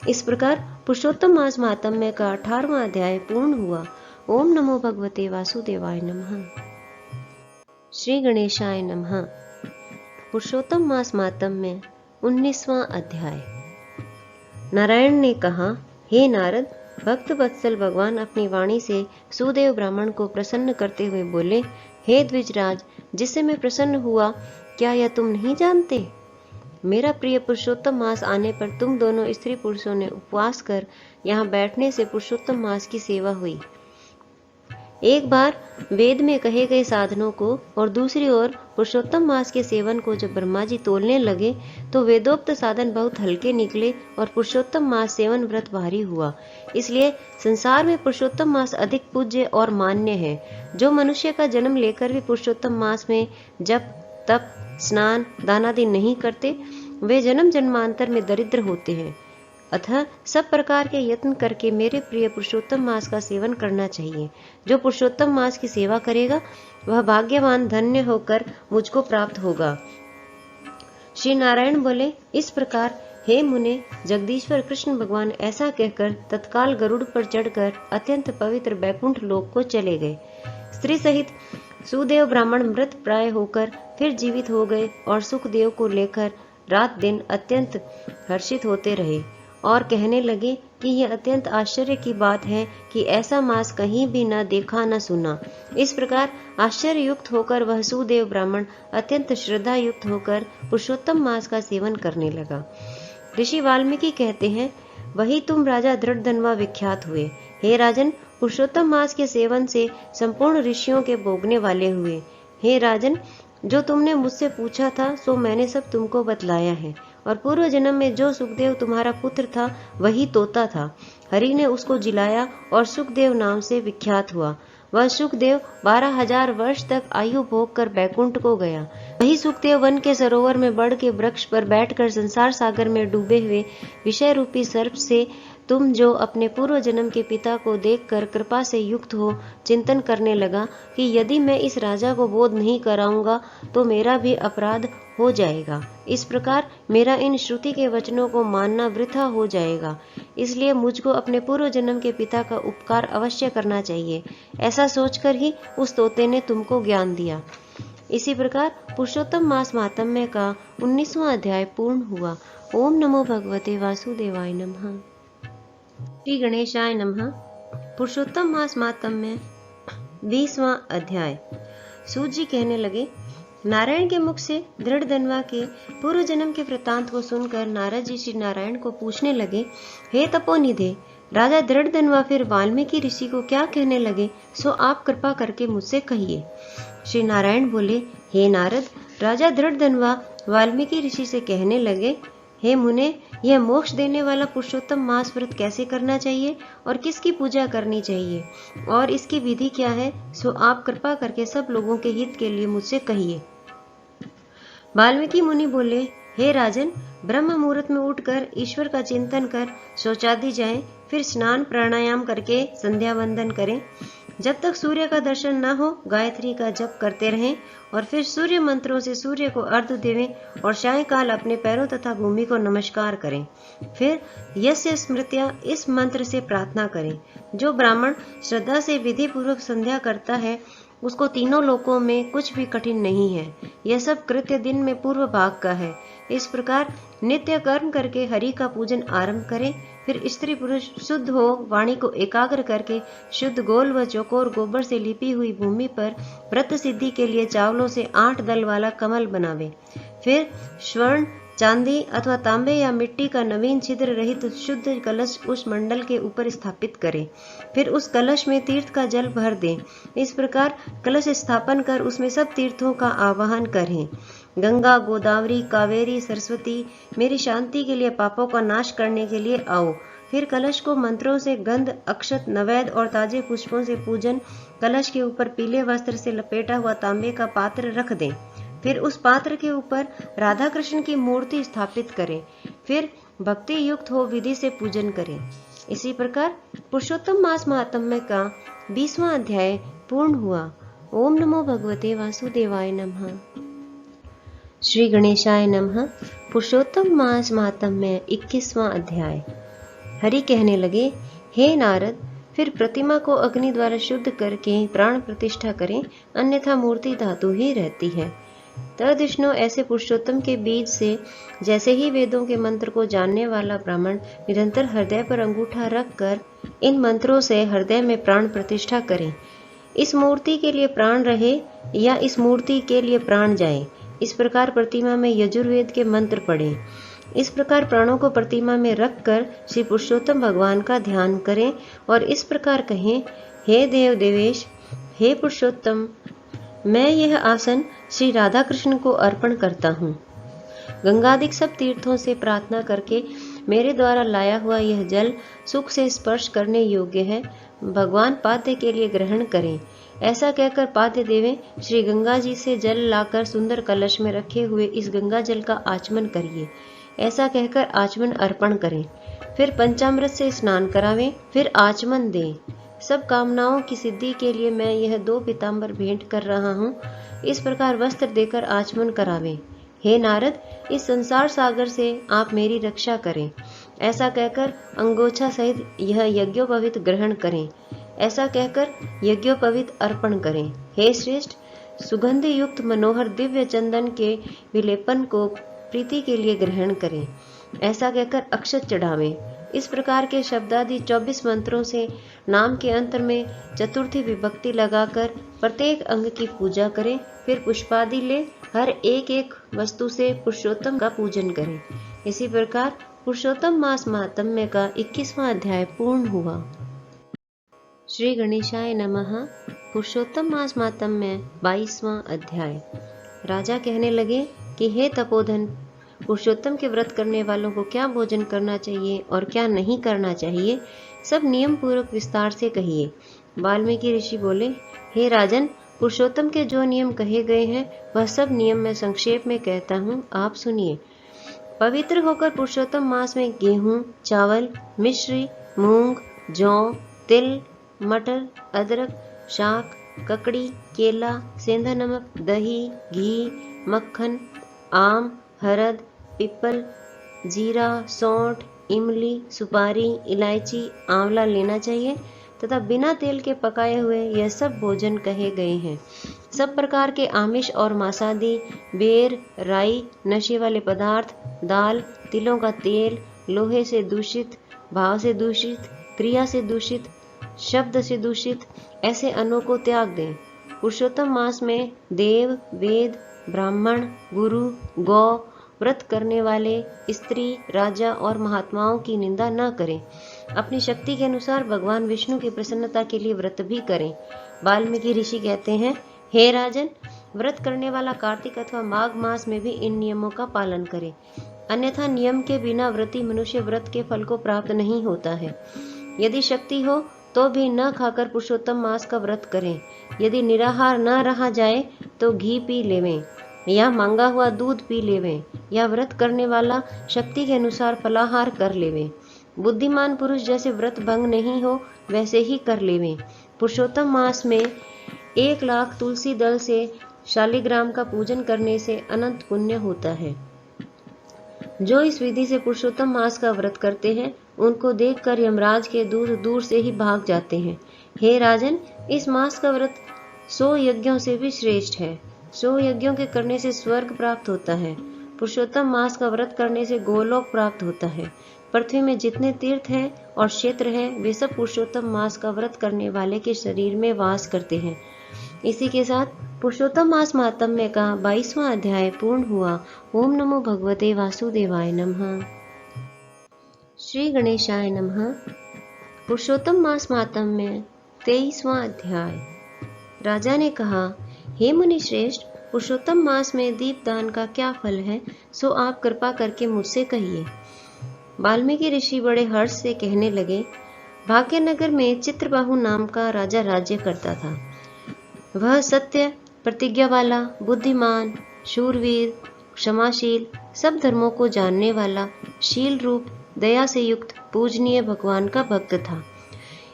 Speaker 1: इस प्रकार पुरुषोत्तम मास महात्म्य का 18वां अध्याय पूर्ण हुआ। ओम नमो भगवते वासुदेवाय नमः। श्री गणेशाय नमः। पुरुषोत्तम मास महात्म्य 19वां अध्याय। नारायण ने कहा, हे नारद, भक्त वत्सल भगवान अपनी वाणी से सुदेव ब्राह्मण को प्रसन्न करते हुए बोले, हे द्विजराज, जिससे मैं प्रसन्न हुआ क्या यह तुम नहीं जानते? मेरा प्रिय पुरुषोत्तम मास आने पर तुम दोनों स्त्री पुरुषों ने उपवास कर यहाँ बैठने से पुरुषोत्तम मास की सेवा हुई। एक बार वेद में कहे गए साधनों को और दूसरी ओर पुरुषोत्तम मास के सेवन को जब ब्रह्मा जी तोलने लगे तो वेदोक्त साधन बहुत हल्के निकले और पुरुषोत्तम मास सेवन व्रत भारी हुआ। इसलिए संसार में पुरुषोत्तम मास अधिक पूज्य और मान्य है। जो मनुष्य का जन्म लेकर भी पुरुषोत्तम मास में जप तप स्नान दान आदि नहीं करते, वे जन्म जन्मांतर में दरिद्र होते हैं। अतः सब प्रकार के यत्न करके मेरे प्रिय पुरुषोत्तम मास का सेवन करना चाहिए। जो पुरुषोत्तम मास की सेवा करेगा वह भाग्यवान धन्य होकर मुझको प्राप्त होगा। श्री नारायण बोले, इस प्रकार हे मुने, जगदीश्वर कृष्ण भगवान ऐसा कहकर तत्काल गरुड़ पर चढ़कर अत्यंत पवित्र बैकुंठ लोक को चले गए। स्त्री सहित सुदेव ब्राह्मण मृत प्राय होकर फिर जीवित हो गए और सुखदेव को लेकर रात दिन अत्यंत हर्षित होते रहे और कहने लगे कि यह अत्यंत आश्चर्य की बात है कि ऐसा मास कहीं भी न देखा न सुना। इस प्रकार आश्चर्य युक्त होकर वह सुदेव ब्राह्मण अत्यंत श्रद्धा युक्त होकर पुरुषोत्तम मास का सेवन करने लगा। ऋषि वाल्मीकि कहते हैं, वही तुम राजा धृतधन्वा विख्यात हुए। हे राजन, पुरुषोत्तम मास के सेवन से संपूर्ण ऋषियों के भोगने वाले हुए। हे राजन, जो तुमने मुझसे पूछा था सो मैंने सब तुमको बतलाया है। और पूर्व जन्म में जो सुखदेव तुम्हारा पुत्र था वही तोता था। हरि ने उसको जिलाया और सुखदेव नाम से विख्यात हुआ। वह सुखदेव 12,000 वर्ष तक आयु भोग कर बैकुंठ को गया। वही सुखदेव वन के सरोवर में बड़ के वृक्ष पर बैठकर संसार सागर में डूबे हुए विषय रूपी सर्प से तुम जो अपने पूर्व जन्म के पिता को देखकर कृपा से युक्त हो चिंतन करने लगा कि यदि मैं इस राजा को बोध नहीं कराऊंगा तो मेरा भी अपराध हो जाएगा। इस प्रकार मेरा इन श्रुति के वचनों को मानना वृथा हो जाएगा। इसलिए मुझको अपने पूर्व जन्म के पिता का उपकार अवश्य करना चाहिए। ऐसा सोचकर ही उस तोते ने तुमको ज्ञान दिया। इसी प्रकार पुरुषोत्तम मास महात्म्य का 19वां अध्याय पूर्ण हुआ। ओम नमो भगवते वासुदेवाय नमः। श्री गणेशाय नमः। पुरुषोत्तम मास महात्म्य 20वां अध्याय। सूत जी कहने लगे, नारायण के मुख से धृतधन्वा के पूर्व जन्म के वृत्तांत को सुनकर नारद जी श्री नारायण को पूछने लगे, हे तपोनिधे, राजा धृतधन्वा फिर वाल्मीकि ऋषि को क्या कहने लगे सो आप कृपा करके मुझसे कहिए। श्री नारायण बोले, हे नारद, राजा धृतधन्वा वाल्मीकि ऋषि से कहने लगे, हे मुने, यह मोक्ष देने वाला पुरुषोत्तम मास व्रत कैसे करना चाहिए और किसकी पूजा करनी चाहिए और इसकी विधि क्या है सो आप कृपा करके सब लोगों के हित के लिए मुझसे कहिए। वाल्मीकि मुनि बोले, हे राजन, ब्रह्म मुहूर्त में उठकर ईश्वर का चिंतन कर शौचादि जाएं, फिर स्नान प्राणायाम करके संध्या वंदन करें। जब तक सूर्य का दर्शन न हो गायत्री का जप करते रहें और फिर सूर्य मंत्रों से सूर्य को अर्घ्य देवें और सायंकाल अपने पैरों तथा भूमि को नमस्कार करें। फिर यस्य स्मृत्या इस मंत्र से प्रार्थना करें। जो ब्राह्मण श्रद्धा से विधि पूर्वक संध्या करता है उसको तीनों लोकों में कुछ भी कठिन नहीं है। यह सब कृत्य दिन में पूर्व भाग का है। इस प्रकार नित्य कर्म करके हरि का पूजन आरंभ करें। फिर स्त्री पुरुष शुद्ध हो वाणी को एकाग्र करके शुद्ध गोल व चौकोर गोबर से लिपी हुई भूमि पर व्रत सिद्धि के लिए चावलों से 8 दल वाला कमल बनावे। फिर स्वर्ण चांदी अथवा तांबे या मिट्टी का नवीन छिद्र रहित शुद्ध कलश उस मंडल के ऊपर स्थापित करें। फिर उस कलश में तीर्थ का जल भर दें। इस प्रकार कलश स्थापन कर उसमें सब तीर्थों का आवाहन करें। गंगा, गोदावरी, कावेरी, सरस्वती, मेरी शांति के लिए, पापों का नाश करने के लिए आओ। फिर कलश को मंत्रों से गंध, अक्षत, नैवेद्य और ताजे पुष्पों से पूजन, कलश के ऊपर पीले वस्त्र से लपेटा हुआ तांबे का पात्र रख दें। फिर उस पात्र के ऊपर राधा कृष्ण की मूर्ति स्थापित करें। फिर भक्ति युक्त हो विधि से पूजन करें। इसी प्रकार पुरुषोत्तम मास महात्म्य का 20वां अध्याय पूर्ण हुआ। ओम नमो भगवते वासुदेवाय नमः। श्री गणेशाय नमः। पुरुषोत्तम मास महात्म्य 21वां अध्याय। हरि कहने लगे, हे नारद, फिर प्रतिमा को अग्नि द्वारा शुद्ध करके प्राण प्रतिष्ठा करें, अन्यथा मूर्ति धातु ही रहती है। तदविष्णु ऐसे पुरुषोत्तम के बीज से जैसे ही वेदों के मंत्र को जानने वाला ब्राह्मण निरंतर हृदय पर अंगूठा रख कर इन मंत्रों से हृदय में प्राण प्रतिष्ठा करे। इस मूर्ति के लिए प्राण रहे या इस मूर्ति के लिए प्राण जाए, इस प्रकार प्रतिमा में यजुर्वेद के मंत्र पढ़े। इस प्रकार प्राणों को प्रतिमा में रख कर श्री पुरुषोत्तम भगवान का ध्यान करें और इस प्रकार कहें, हे देव देवेश, हे पुरुषोत्तम, मैं यह आसन श्री राधा कृष्ण को अर्पण करता हूँ। गंगादिक सब तीर्थों से प्रार्थना करके मेरे द्वारा लाया हुआ यह जल सुख से स्पर्श करने योग्य है। भगवान पाद्य के लिए ग्रहण करें। ऐसा कहकर पाद्य देवें श्री गंगा जी से जल लाकर सुंदर कलश में रखे हुए इस गंगा जल का आचमन करिए। ऐसा कहकर आचमन अर्पण करें। फिर पंचामृत से स्नान करावें, फिर आचमन दें। सब कामनाओं की सिद्धि के लिए मैं यह 2 पीताम्बर भेंट कर रहा हूँ। इस प्रकार वस्त्र देकर आचमन करावें। हे नारद, इस संसार सागर से आप मेरी रक्षा करें। ऐसा कहकर अंगोछा सहित यह यज्ञोपवीत ग्रहण करें। ऐसा कहकर यज्ञोपवीत अर्पण करें। हे श्रेष्ठ, सुगंध युक्त मनोहर दिव्य चंदन के विलेपन को प्रीति के लिए ग्रहण करें। ऐसा कहकर अक्षत चढ़ावें। इस प्रकार के शब्दादि 24 मंत्रों से नाम के अंत में चतुर्थी विभक्ति लगाकर प्रत्येक अंग की पूजा करें। फिर पुष्पादि ले हर एक वस्तु से पुरुषोत्तम का पूजन करें। इसी प्रकार पुरुषोत्तम मास महात्म्य का 21वां अध्याय पूर्ण हुआ। श्री गणेशाय नमः। पुरुषोत्तम मास महात्म्य 22वां अध्याय। राजा कहने लगे कि हे तपोधन, पुरुषोत्तम के व्रत करने वालों को क्या भोजन करना चाहिए और क्या नहीं करना चाहिए, सब नियम पूर्वक विस्तार से कहिए। वाल्मीकि ऋषि बोले, हे राजन, पुरुषोत्तम के जो नियम कहे गए हैं वह सब नियम मैं संक्षेप में कहता हूँ, आप सुनिए। पवित्र होकर पुरुषोत्तम मास में गेहूं, चावल, मिश्री, मूंग, जौ, तिल, मटर, अदरक, शाक, ककड़ी, केला, सेंधा नमक, दही, घी, मक्खन, आम, हरद, पीपल, जीरा, सौंठ, इमली, सुपारी, इलायची, आंवला लेना चाहिए तथा बिना तेल के पकाए हुए यह सब भोजन कहे गए हैं। सब प्रकार के आमिष और मांसादी, बेर, राई, नशे वाले पदार्थ, दाल, तिलों का तेल, लोहे से दूषित, भाव से दूषित, क्रिया से दूषित, शब्द से दूषित ऐसे अन्नों को त्याग दें। पुरुषोत्तम मास में देव, वेद, ब्राह्मण, गुरु, गौ, व्रत करने वाले, स्त्री, राजा और महात्माओं की निंदा न करें। अपनी शक्ति के अनुसार भगवान विष्णु की प्रसन्नता के लिए व्रत भी करें। वाल्मीकि ऋषि कहते हैं, हे राजन, व्रत करने वाला कार्तिक अथवा माघ मास में भी इन नियमों का पालन करे, अन्यथा नियम के बिना व्रती मनुष्य व्रत के फल को प्राप्त नहीं होता है। यदि शक्ति हो तो भी न खाकर पुरुषोत्तम मास का व्रत करें। यदि निराहार न रहा जाए तो घी पी लेवें या मांगा हुआ दूध पी लेवें, या व्रत करने वाला शक्ति के अनुसार फलाहार कर लेवें। बुद्धिमान पुरुष जैसे व्रत भंग नहीं हो वैसे ही कर लेवें। पुरुषोत्तम मास में 1,00,000 तुलसी दल से शालिग्राम का पूजन करने से अनंत पुण्य होता है। जो इस विधि से पुरुषोत्तम मास का व्रत करते हैं उनको देखकर यमराज के दूत दूर से ही भाग जाते हैं। हे राजन, इस मास का व्रत 100 यज्ञों से भी श्रेष्ठ है। 100 यज्ञों के करने से स्वर्ग प्राप्त होता है। पुरुषोत्तम मास का व्रत करने से गोलोक प्राप्त होता है। पृथ्वी में जितने तीर्थ हैं और क्षेत्र हैं वे सब पुरुषोत्तम मास का व्रत करने वाले के शरीर में वास करते हैं। इसी के साथ पुरुषोत्तम मास महात्म्य का 22वां अध्याय पूर्ण हुआ। ओम नमो भगवते वासुदेवाय नमः। श्री गणेशाय नमः। पुरुषोत्तम मास महात्म्य 23वां अध्याय। राजा ने कहा, हे मुनि श्रेष्ठ, पुरुषोत्तम मास में दीपदान का क्या फल है, सो आप कृपा करके मुझसे कहिए। वाल्मीकि ऋषि बड़े हर्ष से कहने लगे, भाग्यनगर में चित्रबाहु नाम का राजा राज्य करता था। वह सत्य, प्रतिज्ञा वाला, बुद्धिमान, शूरवीर, क्षमाशील, सब धर्मों को जानने वाला, शील रूप, दया से युक्त, पूजनीय भगवान का भक्त था।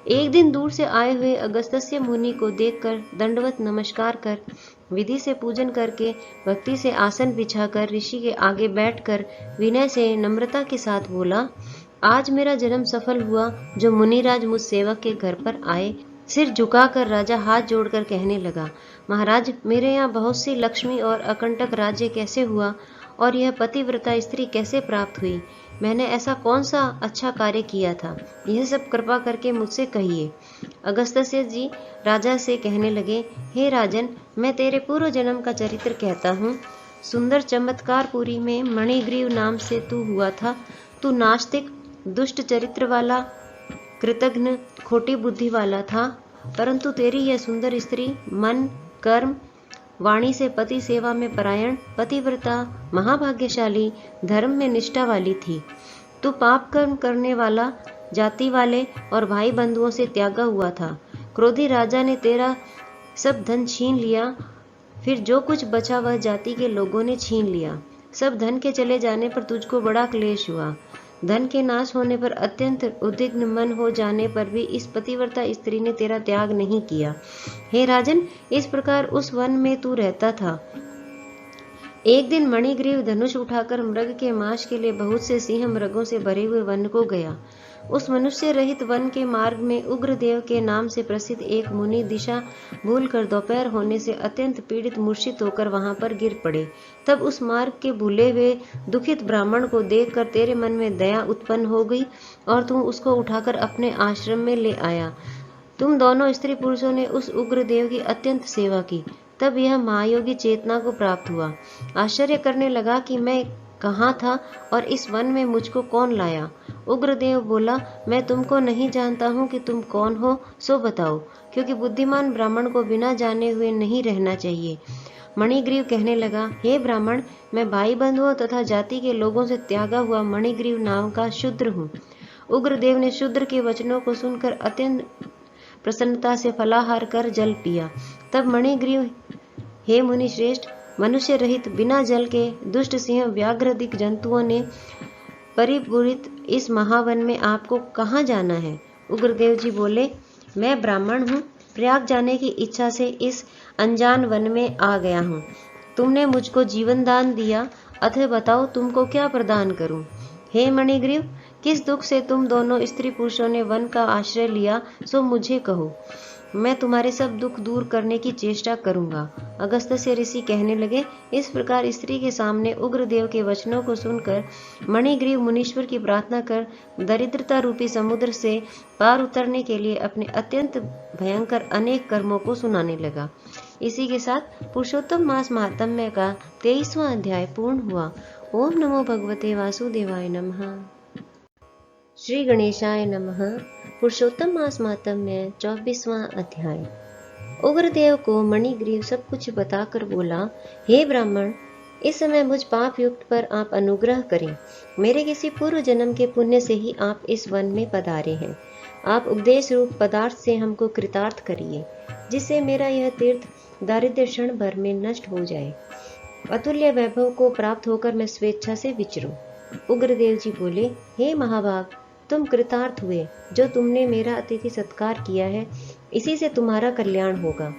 Speaker 1: एक दिन दूर से आए हुए अगस्त्य मुनि को देखकर दंडवत नमस्कार कर, विधि से पूजन करके, भक्ति से आसन बिछाकर ऋषि के आगे बैठकर विनय से नम्रता के साथ बोला, आज मेरा जन्म सफल हुआ। जो मुनिराज मुझ सेवक के घर पर आए। सिर झुकाकर राजा हाथ जोड़कर कहने लगा, महाराज, मेरे यहाँ बहुत सी लक्ष्मी और अकंटक राज्य कैसे हुआ, और यह पतिव्रता स्त्री कैसे प्राप्त हुई? मैंने ऐसा कौन सा अच्छा कार्य किया था? यह सब कृपा करके मुझसे कहिए। अगस्त्य जी राजा से कहने लगे, हे राजन, मैं तेरे पूर्व जन्म का चरित्र कहता हूँ। सुंदर चमत्कारपुरी में मणिग्रीव नाम से तू हुआ था। तू नास्तिक, दुष्ट चरित्र वाला, कृतघ्न, खोटी बुद्धि वाला था, परंतु तेरी यह सुंदर स्त्री मन, कर्म, वाणी से पति सेवा में परायण, पतिव्रता, महाभाग्यशाली, धर्म में निष्ठा वाली थी। तू पाप कर्म करने वाला, जाति वाले और भाई बंधुओं से त्यागा हुआ था। क्रोधी राजा ने तेरा सब धन छीन लिया, फिर जो कुछ बचा वह जाति के लोगों ने छीन लिया। सब धन के चले जाने पर तुझको बड़ा क्लेश हुआ। धन के नाश होने पर अत्यंत उद्विग्न मन हो जाने पर भी इस पतिव्रता स्त्री ने तेरा त्याग नहीं किया। हे राजन, इस प्रकार उस वन में तू रहता था। एक दिन मणिग्रीव धनुष उठाकर मृग के मांस के लिए बहुत से सिंह मृगों से भरे हुए वन को गया। उस मनुष्य रहित वन के मार्ग में उग्रदेव के नाम से प्रसिद्ध एक मुनि दिशा भूलकर दोपहर होने से अत्यंत पीड़ित मूर्छित होकर वहां पर गिर पड़े। तब उस मार्ग के भूले हुए दुखित ब्राह्मण को देखकर तेरे मन में दया उत्पन्न हो गई और तू उसको उठाकर अपने आश्रम में ले आया। तुम दोनों स्त्री पुरुषों ने उस उग्रदेव की अत्यंत सेवा की। तब यह महायोगी चेतना को प्राप्त हुआ। आश्चर्य करने लगा कि मैं कहाँ था और इस वन में मुझको कौन लाया। उग्रदेव बोला, मैं तुमको नहीं जानता हूँ कि तुम कौन हो, सो बताओ, क्योंकि बुद्धिमान ब्राह्मण को बिना जाने हुए नहीं रहना चाहिए। मणिग्रीव कहने लगा, हे ब्राह्मण, मैं भाई बंधुओं तथा जाति के लोगों से त्यागा हुआ मणिग्रीव नाम का शूद्र हूँ। उग्रदेव ने शूद्र के वचनों को सुनकर अत्यंत प्रसन्नता से फलाहार कर जल पिया। तब मणिग्रीव, हे मुनि श्रेष्ठ, मनुष्य रहित बिना जल के दुष्ट सिंह व्याघ्रादिक जंतुओं ने परिपूरित इस महावन में आपको कहाँ जाना है? उग्रदेव जी बोले, मैं ब्राह्मण हूँ, प्रयाग जाने की इच्छा से इस अनजान वन में आ गया हूँ। तुमने मुझको जीवन दान दिया, अतः बताओ तुमको क्या प्रदान करूं? हे मणिग्रीव, किस दुख से तुम दोनों स्त्री पुरुषों ने वन का आश्रय लिया, सो मुझे कहो। मैं तुम्हारे सब दुख दूर करने की चेष्टा करूंगा। अगस्त्य ऋषि कहने लगे, इस प्रकार स्त्री के सामने उग्रदेव के वचनों को सुनकर मणिग्रीव मुनीश्वर की प्रार्थना कर दरिद्रता रूपी समुद्र से पार उतरने के लिए अपने अत्यंत भयंकर अनेक कर्मों को सुनाने लगा। इसी के साथ पुरुषोत्तम मास महात्म्य का 23वां अध्याय पूर्ण हुआ। ओम नमो भगवते वासुदेवाय नमः। श्री गणेशाय नमः। पुरुषोत्तम मास महात्म्य 24वां अध्याय। उग्रदेव को मणिग्रीव सब कुछ बताकर बोला, हे ब्राह्मण, इस समय मुझ पाप युक्त पर आप अनुग्रह करें। मेरे किसी पूर्व जन्म के पुण्य से ही आप इस वन में पधारे हैं। आप उपदेश रूप पदार्थ से हमको कृतार्थ करिए, जिससे मेरा यह तीर्थ दारिद्र्य क्षण भर में नष्ट हो जाए। अतुल्य वैभव को प्राप्त होकर मैं स्वेच्छा से विचरूं। उग्रदेव जी बोले, हे महाभाग, तुम कृतार्थ हुए। जो तुमने मेरा अतिथि सत्कार किया है, इसी से तुम्हारा कल्याण होगा।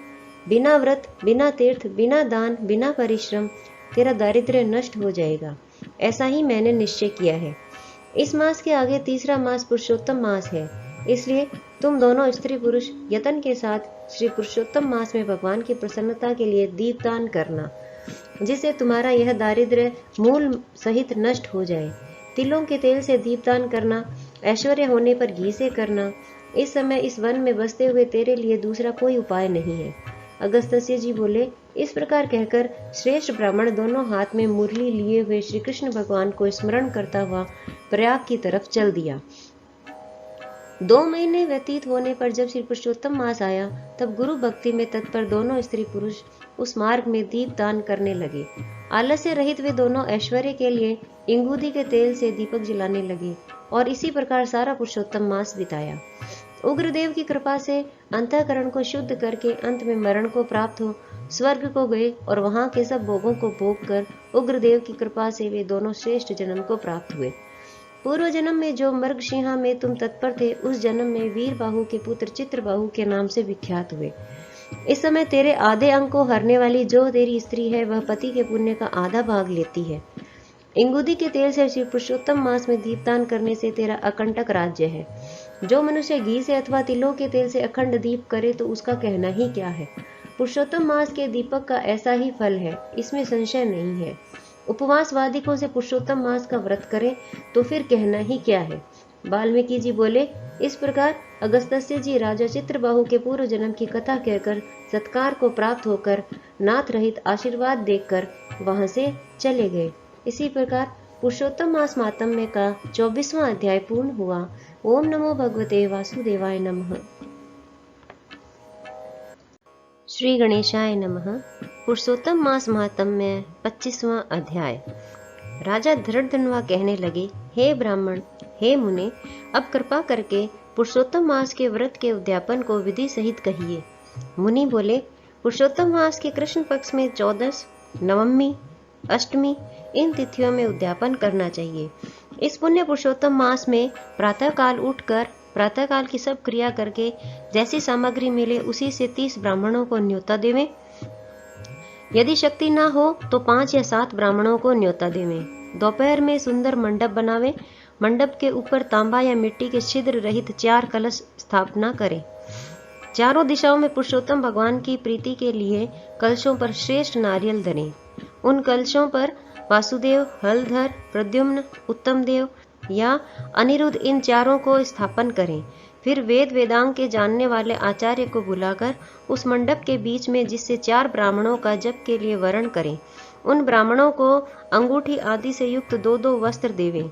Speaker 1: बिना व्रत, बिना तीर्थ, बिना दान, बिना परिश्रम तेरा दारिद्र्य नष्ट हो जाएगा। ऐसा ही मैंने निश्चय किया है। इस मास के आगे तीसरा मास पुरुषोत्तम मास है, इसलिए तुम दोनों स्त्री पुरुष यत्न के साथ श्री पुरुषोत्तम मास में भगवान की प्रसन्नता के लिए दीपदान करना, जिससे तुम्हारा यह दारिद्र्य मूल सहित नष्ट हो जाए। तिलों के तेल से दीपदान करना, ऐश्वर्य होने पर घी से करना। इस समय इस वन में बसते हुए तेरे लिए दूसरा कोई उपाय नहीं है। अगस्त्य जी बोले, इस प्रकार कहकर श्रेष्ठ ब्राह्मण दोनों हाथ में मुरली लिए हुए श्री कृष्ण भगवान को स्मरण करता हुआ प्रयाग की तरफ चल दिया। 2 महीने व्यतीत होने पर जब श्री पुरुषोत्तम मास आया, तब गुरु भक्ति में तत्पर दोनों स्त्री पुरुष उस मार्ग में दीप दान करने लगे। आलस्य रहित वे दोनों ऐश्वर्य के लिए इंगूदी के तेल से दीपक जलाने लगे और इसी प्रकार सारा पुरुषोत्तम मास बिताया। उग्रदेव की कृपा से अंतःकरण को शुद्ध करके अंत में मरण को प्राप्त हो स्वर्ग को गए और वहां के सब भोगों को भोग कर उग्रदेव की कृपा से वे दोनों श्रेष्ठ जन्म को प्राप्त हुए। पूर्व जन्म में जो मृगशिहा में तुम तत्पर थे, उस जन्म में वीरबाहु के पुत्र चित्रबाहु के नाम से विख्यात हुए। इस समय तेरे आधे अंग को हरने वाली जो तेरी स्त्री है, वह पति के पुण्य का आधा भाग लेती है। इंगुदी के तेल से श्री पुरुषोत्तम मास में दीपदान करने से तेरा अकंटक राज्य है। जो मनुष्य घी से अथवा तिलों के तेल से अखंड दीप करे तो उसका कहना ही क्या है। पुरुषोत्तम मास के दीपक का ऐसा ही फल है, इसमें संशय नहीं है। उपवास वादिकों से पुरुषोत्तम मास का व्रत करें तो फिर कहना ही क्या है। वाल्मीकि जी बोले, इस प्रकार अगस्त्य जी राजा चित्रबाहु के पूर्व जन्म की कथा कहकर सत्कार को प्राप्त होकर नाथ रहित आशीर्वाद देखकर वहां से चले गए। इसी प्रकार पुरुषोत्तम मास मातम्य का 24वां अध्याय पूर्ण हुआ। ओम नमो भगवते वासुदेवाय नमः। श्री गणेशाय नमः। पुरुषोत्तम मास महात्म्य 25वां अध्याय। राजा धृतधन्वा कहने लगे, हे ब्राह्मण, हे मुने, अब कृपा करके पुरुषोत्तम मास के व्रत के उद्यापन को विधि सहित कहिए। मुनि बोले, पुरुषोत्तम मास के कृष्ण पक्ष में 14, नवमी, अष्टमी इन तिथियों में उद्यापन करना चाहिए। इस पुण्य पुरुषोत्तम मास में प्रातः काल उठकर प्रातःकाल की सब क्रिया करके जैसी सामग्री मिले उसी से 30 ब्राह्मणों को न्योता देवें। यदि शक्ति ना हो तो 5 या 7 ब्राह्मणों को न्योता देवें। दोपहर में सुंदर मंडप बनावे। मंडप के ऊपर तांबा या मिट्टी के छिद्र रहित 4 कलश स्थापना करें। चारों दिशाओं में पुरुषोत्तम भगवान की प्रीति के लिए कलशों पर श्रेष्ठ नारियल धरें। उन कलशों पर वासुदेव, हलधर, प्रद्युम्न, उत्तम देव या अनिरुद्ध इन चारों को स्थापन करें। फिर वेद वेदांग के जानने वाले आचार्य को बुलाकर उस मंडप के बीच में जिससे 4 ब्राह्मणों का जप के लिए वरण करें। उन ब्राह्मणों को अंगूठी आदि से युक्त 2-2 वस्त्र देवें।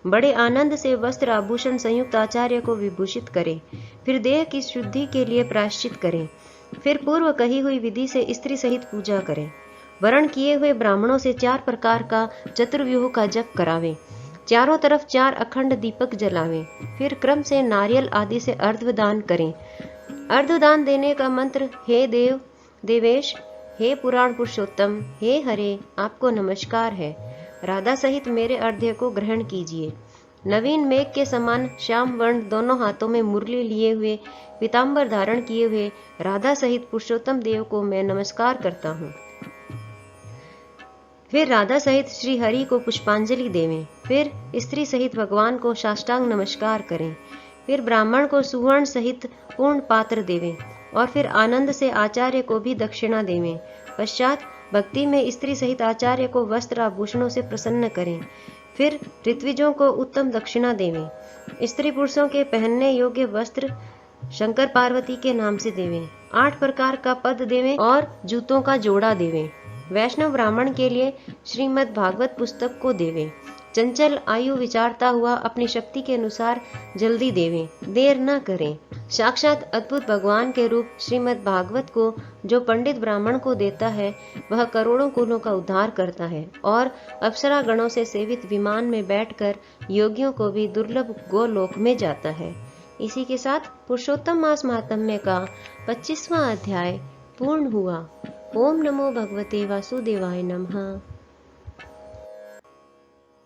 Speaker 1: बड़े आनंद से वस्त्र आभूषण संयुक्त आचार्य को विभूषित करें। फिर देह की शुद्धि के लिए प्रायश्चित करें। फिर पूर्व कही हुई विधि से स्त्री सहित पूजा करें। वरण किए हुए ब्राह्मणों से 4 प्रकार का चतुर्व्यूह का जप करावें। चारों तरफ 4 अखंड दीपक जलावें। फिर क्रम से नारियल आदि से अर्घ्यदान करें। अर्घ्यदान देने का मंत्र, हे देव देवेश, हे पुराण पुरुषोत्तम, हे हरे, आपको नमस्कार है। राधा सहित मेरे अर्घ्य को ग्रहण कीजिए। नवीन मेघ के समान श्याम वर्ण दोनों हाथों में मुरली लिए हुए पीताम्बर धारण किए हुए राधा सहित पुरुषोत्तम देव को मैं नमस्कार करता हूँ। फिर राधा सहित श्री हरि को पुष्पांजलि देवें। फिर स्त्री सहित भगवान को साष्टांग नमस्कार करें। फिर ब्राह्मण को सुवर्ण सहित पूर्ण पात्र देवें और फिर आनंद से आचार्य को भी दक्षिणा देवें। पश्चात भक्ति में स्त्री सहित आचार्य को वस्त्र आभूषणों से प्रसन्न करें। फिर ऋत्विजों को उत्तम दक्षिणा देवें। स्त्री पुरुषों के पहनने योग्य वस्त्र शंकर पार्वती के नाम से देवें। 8 प्रकार का पद देवें और जूतों का जोड़ा देवें। वैष्णव ब्राह्मण के लिए श्रीमद् भागवत पुस्तक को देवें। चंचल आयु विचारता हुआ अपनी शक्ति के अनुसार जल्दी देवें, देर न करें। साक्षात अद्भुत भगवान के रूप श्रीमद् भागवत को जो पंडित ब्राह्मण को देता है, वह करोड़ों कुलों का उद्धार करता है और अप्सरा गणों से सेवित विमान में बैठकर योगियों को भी दुर्लभ गोलोक में जाता है। इसी के साथ पुरुषोत्तम मास महात्म्य का 25वां अध्याय पूर्ण हुआ। ओम नमो भगवते वासुदेवाय नमः।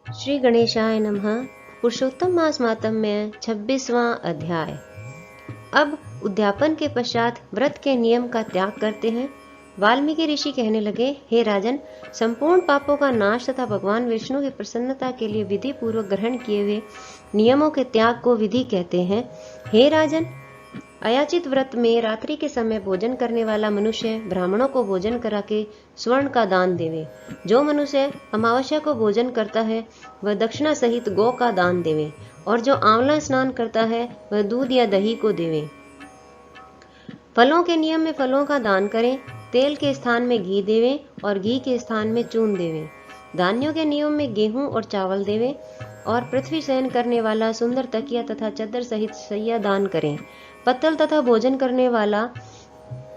Speaker 1: श्री गणेशाय नमः। पुरुषोत्तम मास महात्म्य 26वां अध्याय। अब उद्यापन के पश्चात व्रत के नियम का त्याग करते हैं। वाल्मीकि ऋषि कहने लगे, हे राजन, संपूर्ण पापों का नाश तथा भगवान विष्णु की प्रसन्नता के लिए विधि पूर्वक ग्रहण किए हुए नियमों के त्याग को विधि कहते हैं। हे राजन, अयाचित व्रत में रात्रि के समय भोजन करने वाला मनुष्य ब्राह्मणों को भोजन करा के स्वर्ण का दान देवे। जो मनुष्य अमावस्या को भोजन करता है वह दक्षिणा सहित गौ का दान देवे और जो आंवला स्नान करता है वह दूध या दही को देवे। फलों के नियम में फलों का दान करें। तेल के स्थान में घी देवें और घी के स्थान में चून देवें। धान्यों के नियम में गेहूं और चावल देवें और पृथ्वी शयन करने वाला सुंदर तकिया तथा चद्दर सहित शैया दान करें। पत्तल तथा भोजन करने वाला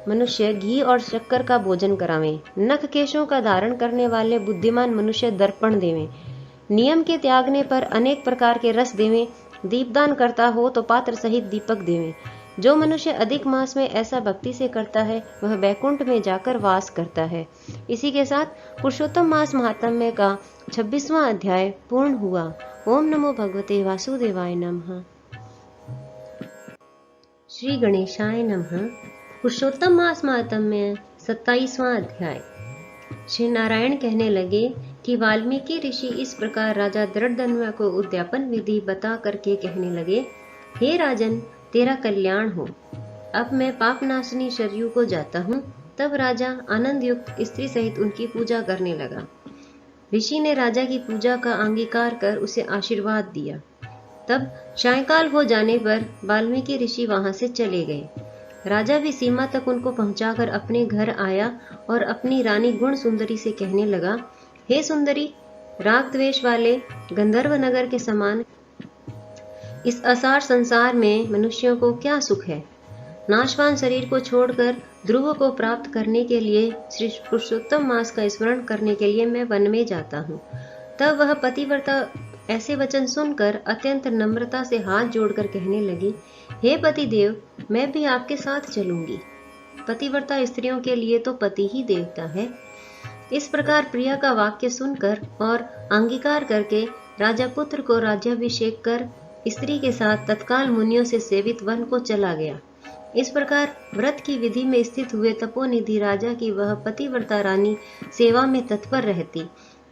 Speaker 1: मनुष्य घी और शक्कर का भोजन करावें। नख केशों का धारण करने वाले बुद्धिमान मनुष्य दर्पण देवें। नियम के त्यागने पर अनेक प्रकार के रस देवें। दीपदान करता हो तो पात्र सहित दीपक देवें। जो मनुष्य अधिक मास में ऐसा भक्ति से करता है वह बैकुंठ में जाकर वास करता है। इसी के साथ पुरुषोत्तम मास महात्म्य का 26वां अध्याय पूर्ण हुआ। ओम नमो भगवते वासुदेवाय नमः। श्री गणेशाय नमः। पुरुषोत्तम मास महात्म्य 27वां अध्याय। श्री नारायण कहने लगे कि वाल्मीकि ऋषि इस प्रकार राजा दृढ़धन्वा को उद्यापन विधि बता करके कहने लगे, हे राजन, तेरा कल्याण हो। अब मैं पापनाशिनी सरयू को जाता हूँ। तब राजा आनंद युक्त स्त्री सहित उनकी पूजा करने लगा। ऋषि ने राजा की पूजा का अंगीकार कर उसे आशीर्वाद दिया। तब सायंकाल हो जाने पर वाल्मीकि ऋषि वहां से चले गए। राजा भी सीमा तक उनको पहुंचाकर अपने घर आया और अपनी रानी गुण सुंदरी से कहने लगा, हे सुंदरी, राग द्वेष वाले गंधर्व नगर के समान इस असार संसार में मनुष्यों को क्या सुख है। नाशवान शरीर को छोड़कर ध्रुव को प्राप्त करने के लिए श्री पुरुषोत्तम मास का स्मरण करने के लिए मैं वन में जाता हूँ। तब वह पतिव्रता ऐसे वचन सुनकर अत्यंत नम्रता से हाथ जोड़कर कहने लगी, हे पतिदेव, मैं भी आपके साथ चलूंगी। पतिव्रता स्त्रियों के लिए तो पति ही देवता है। इस प्रकार प्रिया का वाक्य सुनकर और अंगीकार करके राजा पुत्र को राज्याभिषेक कर स्त्री के साथ तत्काल मुनियों से सेवित वन को चला गया। इस प्रकार व्रत की विधि में स्थित हुए तपोनिधि राजा की वह पतिव्रता रानी सेवा में तत्पर रहती।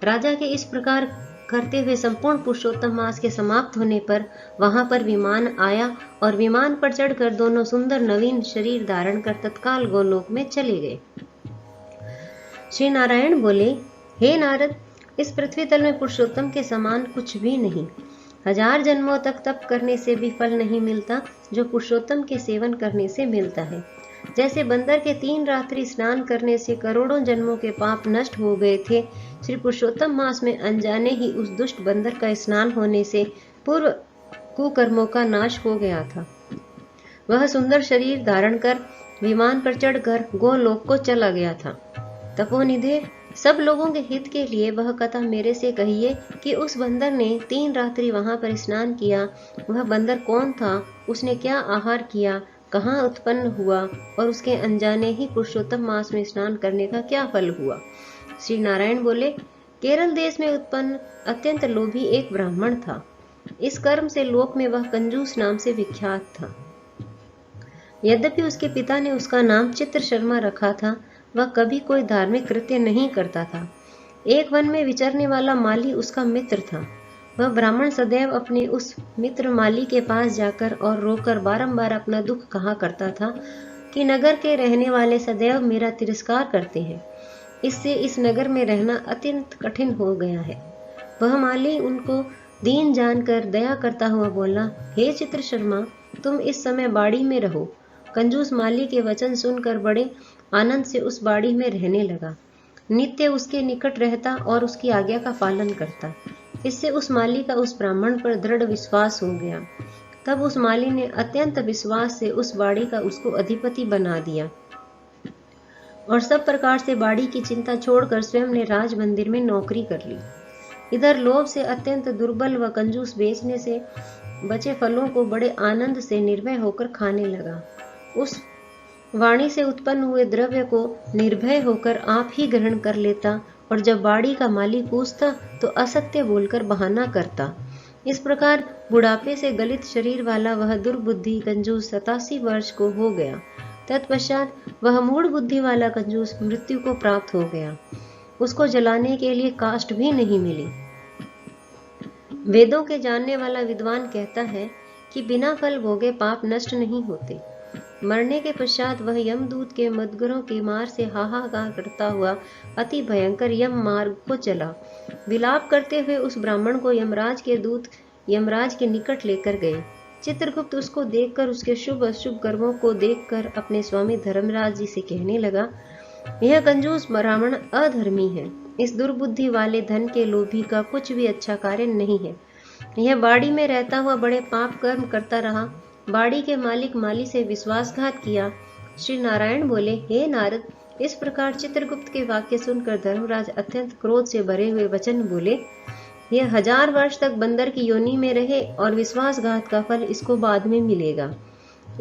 Speaker 1: राजा के इस प्रकार करते हुए संपूर्ण पुरुषोत्तम मास के समाप्त होने पर वहां पर विमान आया और विमान पर चढ़कर दोनों सुंदर नवीन शरीर धारण कर तत्काल गोलोक में चले गए। श्री नारायण बोले, हे नारद, इस पृथ्वी तल में पुरुषोत्तम के समान कुछ भी नहीं। 1000 जन्मों तक तप करने से भी फल नहीं मिलता जो पुरुषोत्तम के सेवन करने से मिलता है। जैसे बंदर के 3 रात्रि स्नान करने से करोड़ों जन्मों के पाप नष्ट हो गए थे, श्री पुरुषोत्तम मास में अनजाने ही उस दुष्ट बंदर का स्नान होने से पूर्व कुकर्मों का नाश हो गया था। वह सुंदर शरीर धारण कर विमान पर चढ़कर गोलोक को चला गया था। तपोनिधे, सब लोगों के हित के लिए वह कथा मेरे से कहिए कि उस बंदर ने 3 रात्रि वहां पर स्नान किया। वह बंदर कौन था, उसने क्या आहार किया, कहाँ उत्पन्न हुआ और उसके अनजाने ही पुरुषोत्तम मास में स्नान करने का क्या फल हुआ। श्री नारायण बोले, केरल देश में उत्पन्न अत्यंत लोभी एक ब्राह्मण था। इस कर्म से लोक में वह कंजूस नाम से विख्यात था। यद्यपि उसके पिता ने उसका नाम चित्र शर्मा रखा था, वह कभी कोई धार्मिक कृत्य नहीं करता था। एक वन में विचरने वाला माली उसका मित्र था। वह ब्राह्मण सदैव अपने उस मित्र माली के पास जाकर और रोकर बारंबार अपना दुख कहा करता था कि नगर के रहने वाले सदैव मेरा तिरस्कार करते हैं। इससे इस नगर में रहना अत्यंत कठिन हो गया है। वह माली उनको दीन जानकर दया करता हुआ बोला, हे चित्र शर्मा, तुम इस समय बाड़ी में रहो। कंजूस माली के वचन सुनकर बड़े आनंद से उस बाड़ी में रहने लगा। नित्य उसके निकट रहता और उसकी आज्ञा का पालन करता। इससे उस माली का उस ब्राह्मण पर दृढ़ विश्वास हो गया। तब उस माली ने अत्यंत विश्वास से उस बाड़ी का उसको अधिपति बना दिया और सब प्रकार से बाड़ी की चिंता छोड़कर स्वयं ने राज मंदिर में नौकरी कर ली। इधर लोभ से अत्यंत दुर्बल व कंजूस बेचने से बचे फलों को बड़े आनंद से निर्भय होकर खाने लगा। उस वाणी से उत्पन्न हुए द्रव्य को निर्भय होकर आप ही ग्रहण कर लेता और जब बाड़ी का माली पूछता तो असत्य बोलकर बहाना करता। इस प्रकार बुढ़ापे से गलित शरीर वाला वह दुर्बुद्धि कंजूस 87 वर्ष को हो गया। तत्पश्चात वह मूढ़ बुद्धि वाला कंजूस मृत्यु को प्राप्त हो गया। उसको जलाने के लिए काष्ठ भी नहीं मिली। वेदों के जानने वाला विद्वान कहता है कि बिना फल भोगे पाप नष्ट नहीं होते। मरने के पश्चात वह यमदूत के मदगरों की मार से हाहाकार करता हुआ अति भयंकर यम मार्ग को चला। विलाप करते हुए उस ब्राह्मण को यमराज के दूत यमराज के निकट लेकर गए। चित्रगुप्त उसको देखकर उसके शुभ अशुभ कर्मों को देखकर अपने स्वामी धर्मराज जी से कहने लगा, यह कंजूस ब्राह्मण अधर्मी है। इस दुर्बुद्धि वाले धन के लोभी का कुछ भी अच्छा कार्य नहीं है। यह बाड़ी में रहता हुआ बड़े पाप कर्म करता रहा। बाड़ी के मालिक माली से विश्वासघात किया। श्री नारायण बोले, हे नारद, इस प्रकार चित्रगुप्त के वाक्य सुनकर धर्मराज अत्यंत क्रोध से भरे हुए वचन बोले, यह 1000 वर्ष तक बंदर की योनि में रहे और विश्वासघात का फल इसको बाद में मिलेगा।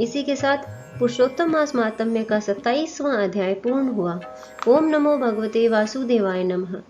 Speaker 1: इसी के साथ पुरुषोत्तम मास महात्म्य का 27वां अध्याय पूर्ण हुआ। ओम नमो भगवते वासुदेवाय नमः।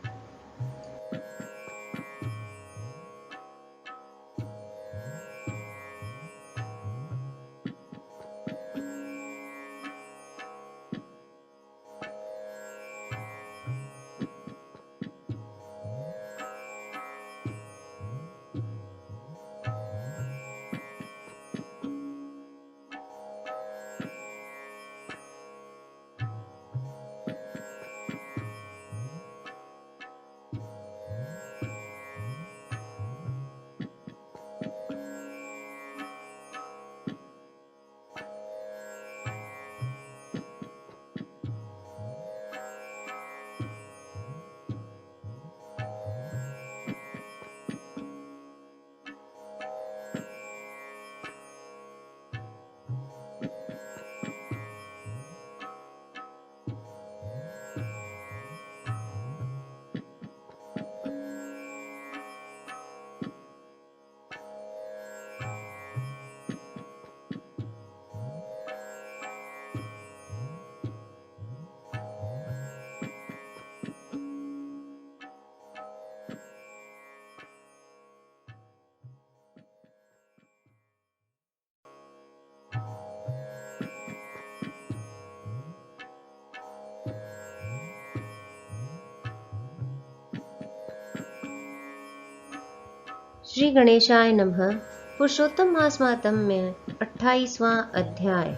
Speaker 1: श्री गणेशाय नमः। पुरुषोत्तम मास महात्म्य 28वां अध्याय।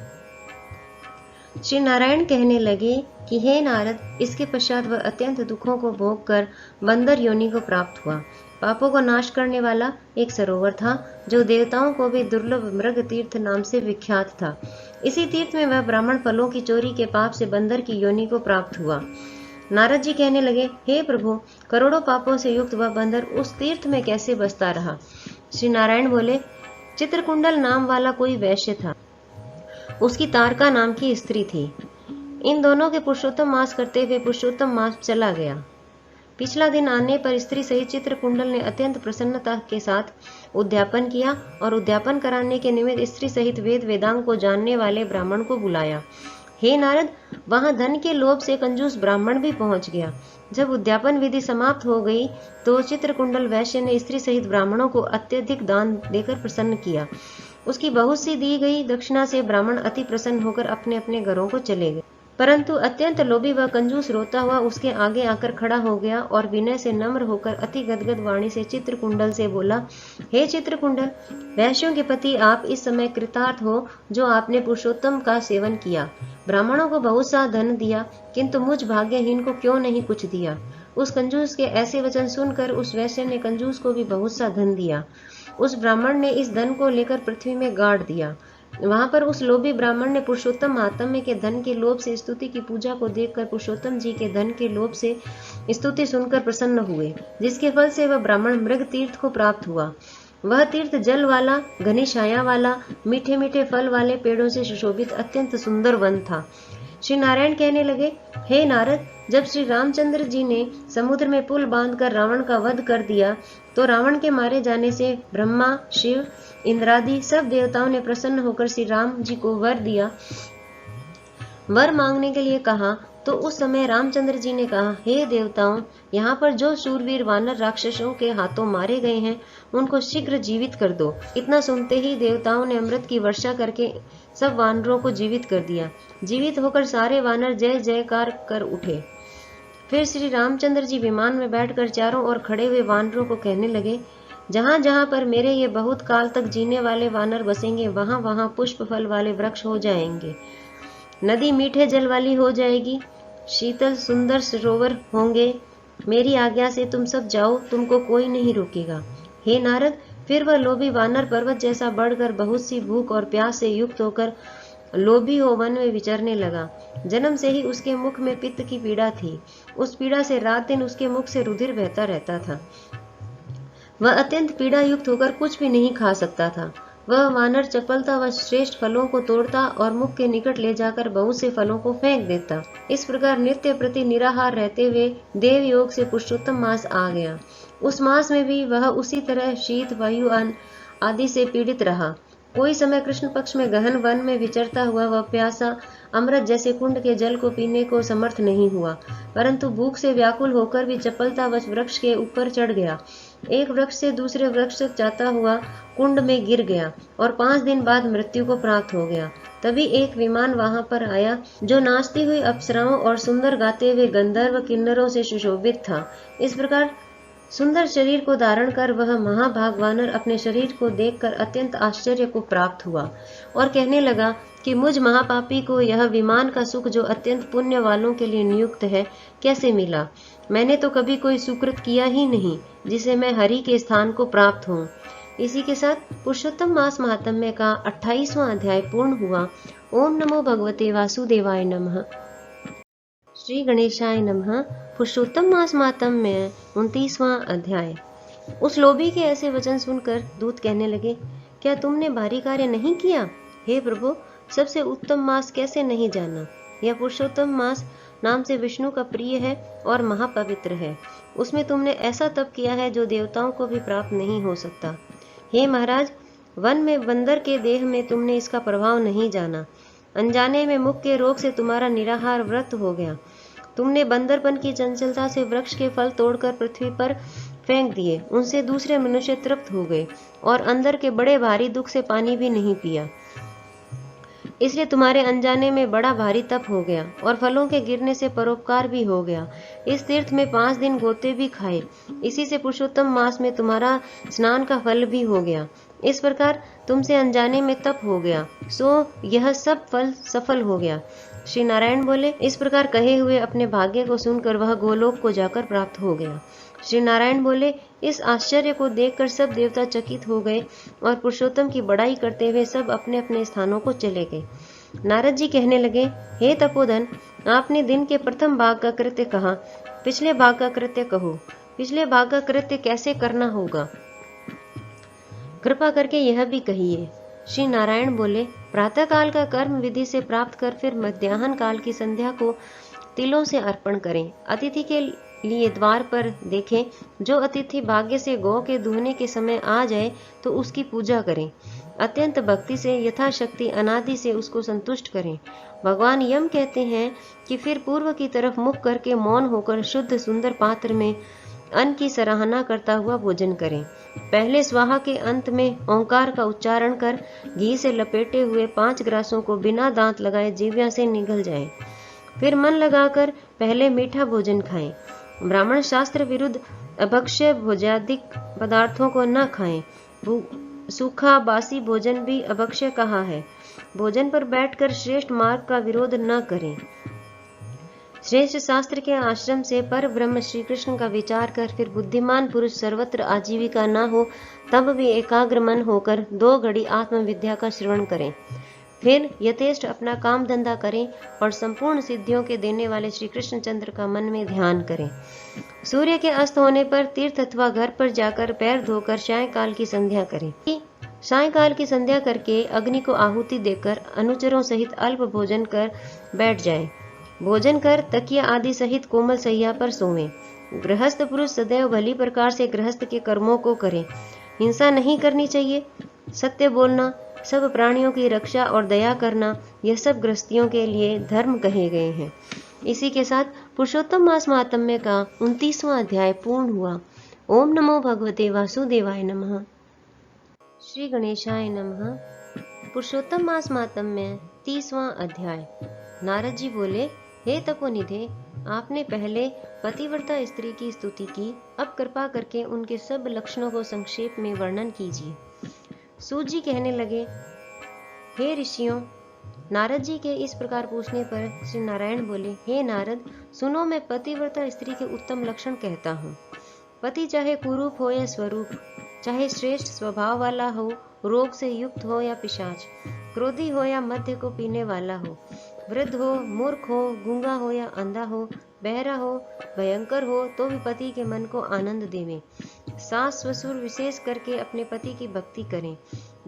Speaker 1: श्री नारायण कहने लगे कि हे नारद, इसके पश्चात वह अत्यंत दुखों को भोग कर बंदर योनि को प्राप्त हुआ। पापों को नाश करने वाला एक सरोवर था जो देवताओं को भी दुर्लभ मृग तीर्थ नाम से विख्यात था। इसी तीर्थ में वह ब्राह्मण फलों की चोरी के पाप से बंदर की योनि को प्राप्त हुआ। नारद जी कहने लगे, हे प्रभु, करोड़ों पापों से युक्त वह बंदर उस तीर्थ में कैसे बसता रहा? श्री नारायण बोले, चित्रकुंडल नाम वाला कोई वैश्य था। उसकी तारका नाम की स्त्री थी। इन दोनों के पुरुषोत्तम मास करते हुए पुरुषोत्तम मास चला गया। पिछला दिन आने पर स्त्री सहित चित्रकुंडल ने अत्यंत प्रसन्नता के साथ उद्यापन किया और उद्यापन कराने के निमित्त स्त्री सहित वेद वेदांग को जानने वाले ब्राह्मण को बुलाया। हे नारद, वहां धन के लोभ से कंजूस ब्राह्मण भी पहुंच गया। जब उद्यापन विधि समाप्त हो गई तो चित्रकुंडल वैश्य ने स्त्री सहित ब्राह्मणों को अत्यधिक दान देकर प्रसन्न किया। उसकी बहुत सी दी गई दक्षिणा से ब्राह्मण अति प्रसन्न होकर अपने अपने घरों को चले गए। परंतु अत्यंत लोभी व कंजूस रोता हुआ उसके आगे आकर खड़ा हो गया और विनय से नम्र होकर अति गदगद वाणी से चित्रकुंडल से बोला, हे चित्रकुंडल, वैश्यों के पति आप इस समय कृतार्थ हो जो आपने पुरुषोत्तम का सेवन किया। ब्राह्मणों को बहुत सा धन दिया, किंतु मुझ भाग्यहीन को क्यों नहीं कुछ दिया? उस कंजूस के ऐसे वचन सुनकर उस वैश्य ने कंजूस को भी बहुत सा धन दिया। उस ब्राह्मण ने इस धन को लेकर पृथ्वी में गाड़ दिया। वहां पर उस लोभी ब्राह्मण ने पुरुषोत्तम महात्म्य के धन के लोभ से स्तुति की पूजा को देखकर पुरुषोत्तम जी के धन के लोभ से स्तुति सुनकर प्रसन्न हुए, जिसके फल से वह ब्राह्मण मृग तीर्थ को प्राप्त हुआ। वह तीर्थ जल वाला, घनी छाया वाला, मीठे मीठे फल वाले पेड़ों से सुशोभित अत्यंत सुंदर वन था। श्री नारायण कहने लगे, हे नारद, जब श्री रामचंद्र जी ने समुद्र में पुल बांधकर रावण का वध कर दिया तो रावण के मारे जाने से ब्रह्मा, शिव, इंद्रादि सब देवताओं ने प्रसन्न होकर श्री राम जी को वर दिया। वर मांगने के लिए कहा तो उस समय रामचंद्र जी ने कहा, हे देवताओं, यहाँ पर जो शूरवीर वानर राक्षसों के हाथों मारे गए हैं उनको शीघ्र जीवित कर दो। इतना सुनते ही देवताओं ने अमृत की वर्षा करके सब वानरों को जीवित कर दिया। जीवित होकर सारे वानर जय जयकार कर उठे। फिर श्री रामचंद्र जी विमान में बैठकर चारों ओर खड़े हुए वानरों को कहने लगे, जहाँ जहाँ पर मेरे ये बहुत काल तक जीने वाले वानर बसेंगे वहां वहां पुष्प फल वाले वृक्ष हो जाएंगे, नदी मीठे जल वाली हो जाएगी, शीतल सुंदर सरोवर होंगे। मेरी आज्ञा से तुम सब जाओ, तुमको कोई नहीं रोकेगा। हे नारद, फिर वह लोभी वानर पर्वत जैसा बढ़कर बहुत सी भूख और प्यास से युक्त होकर लोभी हो वन में विचरने लगा। जन्म से ही उसके मुख में पित्त की पीड़ा थी। उस पीड़ा से रात दिन उसके मुख से रुधिर बहता रहता था। वह अत्यंत पीड़ा युक्त होकर कुछ भी नहीं खा सकता था। वह वानर चपलता व श्रेष्ठ फलों को तोड़ता और मुख के निकट ले जाकर बहुत से फलों को फेंक देता। इस प्रकार नित्य प्रति निराहार रहते हुए देव योग से पुरुषोत्तम मास आ गया। उस मास में भी वह उसी तरह शीत वायु आदि से पीड़ित रहा। कोई समय कृष्ण पक्ष में गहन वन में विचरता हुआ वह प्यासा अमृत जैसे कुंड के जल को पीने को समर्थ नहीं हुआ, परंतु भूख से व्याकुल होकर भी चपलतावश वृक्ष के ऊपर चढ़ गया। एक वृक्ष से दूसरे वृक्ष तक जाता हुआ कुंड में गिर गया और 5 दिन बाद मृत्यु को प्राप्त हो गया। तभी एक विमान वहां पर आया जो नाचती हुई अप्सराओं और सुंदर गाते हुए गंधर्व किन्नरों से सुशोभित था। इस प्रकार सुंदर शरीर को धारण कर वह महाभाग वानर अपने शरीर को देखकर अत्यंत आश्चर्य को प्राप्त हुआ और कहने लगा कि मुझ महापापी को यह विमान का सुख जो अत्यंत पुण्य वालों के लिए नियुक्त है कैसे मिला। मैंने तो कभी कोई सुकृत किया ही नहीं जिसे मैं हरि के स्थान को प्राप्त हूँ। इसी के साथ पुरुषोत्तम मास महात्म्य का 28वां अध्याय पूर्ण हुआ। ओम नमो भगवते वासुदेवाय नमः। श्री गणेशाय नमः। पुरुषोत्तम मास महात्म्य 29वां अध्याय। उस लोभी के ऐसे वचन सुनकर दूत कहने लगे, क्या तुमने भारी कार्य नहीं किया? हे प्रभु, सबसे उत्तम मास कैसे नहीं जाना? यह पुरुषोत्तम मास नाम से विष्णु का प्रिय है और महापवित्र है। उसमें तुमने ऐसा तप किया है जो देवताओं को भी प्राप्त नहीं हो सकता। हे महाराज, वन में बंदर के देह में तुमने इसका प्रभाव नहीं जाना। अनजाने में मुख के रोग से तुम्हारा निराहार व्रत हो गया। तुमने बंदरपन की चंचलता से वृक्ष के फल तोड़कर पृथ्वी पर फेंक दिए। उनसे दूसरे मनुष्य तृप्त हो गए और अंदर के बड़े भारी दुख से पानी भी नहीं पिया। इसलिए तुम्हारे अनजाने में बड़ा भारी तप हो गया और फलों के गिरने से परोपकार भी हो गया। इस तीर्थ में 5 दिन गोते भी खाए। इसी से पुरुषोत्तम मास में तुम्हारा स्नान का फल भी हो गया। इस प्रकार तुमसे अनजाने में तप हो गया, सो यह सब फल सफल हो गया। श्री नारायण बोले, इस प्रकार कहे हुए अपने भाग्य को सुनकर वह गोलोक को जाकर प्राप्त हो गया। श्री नारायण बोले, इस आश्चर्य को देखकर सब देवता चकित हो गए और पुरुषोत्तम की बड़ाई करते हुए सब अपने अपने स्थानों को चले गए। नारद जी कहने लगे, हे तपोधन, आपने दिन के प्रथम भाग का कृत्य कहा, पिछले भाग का कृत्य कहो। पिछले भाग का कृत्य कैसे करना होगा, कृपा करके यह भी कहिए। श्री नारायण बोले, प्रातः काल का कर्म विधि से प्राप्त कर फिर मध्याह्न काल की संध्या को तिलों से अर्पण करें। अतिथि के लिए द्वार पर देखें। जो अतिथि भाग्य से गौ के दुहने के समय आ जाए तो उसकी पूजा करें। अत्यंत भक्ति से यथाशक्ति अनादि से उसको संतुष्ट करें। भगवान यम कहते हैं कि फिर पूर्व की तरफ मुख करके मौन होकर शुद्ध सुंदर पात्र में अन्न की सराहना करता हुआ भोजन करें। पहले स्वाहा के अंत में ओंकार का उच्चारण कर घी से लपेटे हुए 5 ग्रासों को बिना दांत लगाए जीव्या से निगल जाए। फिर मन लगाकर पहले मीठा भोजन खाएं। ब्राह्मण शास्त्र विरुद्ध अभक्ष्य भोज्यादिक पदार्थों को न खाएं। सूखा बासी भोजन भी अभक्ष्य कहा है। भोजन पर बैठकर श्रेष्ठ मार्ग का विरोध न करें। श्रेष्ठ शास्त्र के आश्रम से पर ब्रह्म श्री कृष्ण का विचार कर फिर बुद्धिमान पुरुष सर्वत्र आजीविका न हो तब भी एकाग्र मन होकर 2 घड़ी आत्मविद्या का श्रवण करें। फिर यथेष्ट अपना काम धंधा करें और संपूर्ण सिद्धियों के देने वाले श्री कृष्ण चंद्र का मन में ध्यान करें। सूर्य के अस्त होने पर तीर्थ अथवा घर पर जाकर पैर धोकर सायंकाल की संध्या करें। सायंकाल की संध्या करके अग्नि को आहुति देकर अनुचरों सहित अल्प भोजन कर बैठ जाएं। भोजन कर तकिया आदि सहित कोमल सैया पर सोवें। गृहस्थ पुरुष सदैव भली प्रकार से गृहस्थ के कर्मों को करें। हिंसा नहीं करनी चाहिए। सत्य बोलना, सब प्राणियों की रक्षा और दया करना, यह सब गृहस्थियों के लिए धर्म कहे गए हैं। इसी के साथ पुरुषोत्तम मास महात्म्य का 29वां अध्याय पूर्ण हुआ। ओम नमो भगवते वासुदेवाय नमः। श्री गणेशाय नमः। पुरुषोत्तम मास महात्म्य 30वां अध्याय। नारद जी बोले, हे तपोनिधे, आपने पहले पतिव्रता स्त्री की स्तुति की, अब कृपा करके उनके सब लक्षणों को संक्षेप में वर्णन कीजिए। सूत जी कहने लगे, हे ऋषियों, नारद जी के इस प्रकार पूछने पर श्री नारायण बोले, हे नारद, सुनो, मैं पतिव्रता स्त्री के उत्तम लक्षण कहता हूँ। पति चाहे कुरूप हो या स्वरूप, चाहे श्रेष्ठ स्वभाव वाला हो, रोग से युक्त हो या पिशाच, क्रोधी हो या मध्य को पीने वाला हो, वृद्ध हो, मूर्ख हो, गूंगा हो या अंधा हो, बहरा हो, भयंकर हो, तो भी पति के मन को आनंद देवें। सास ससुर विशेष करके अपने पति की भक्ति करें,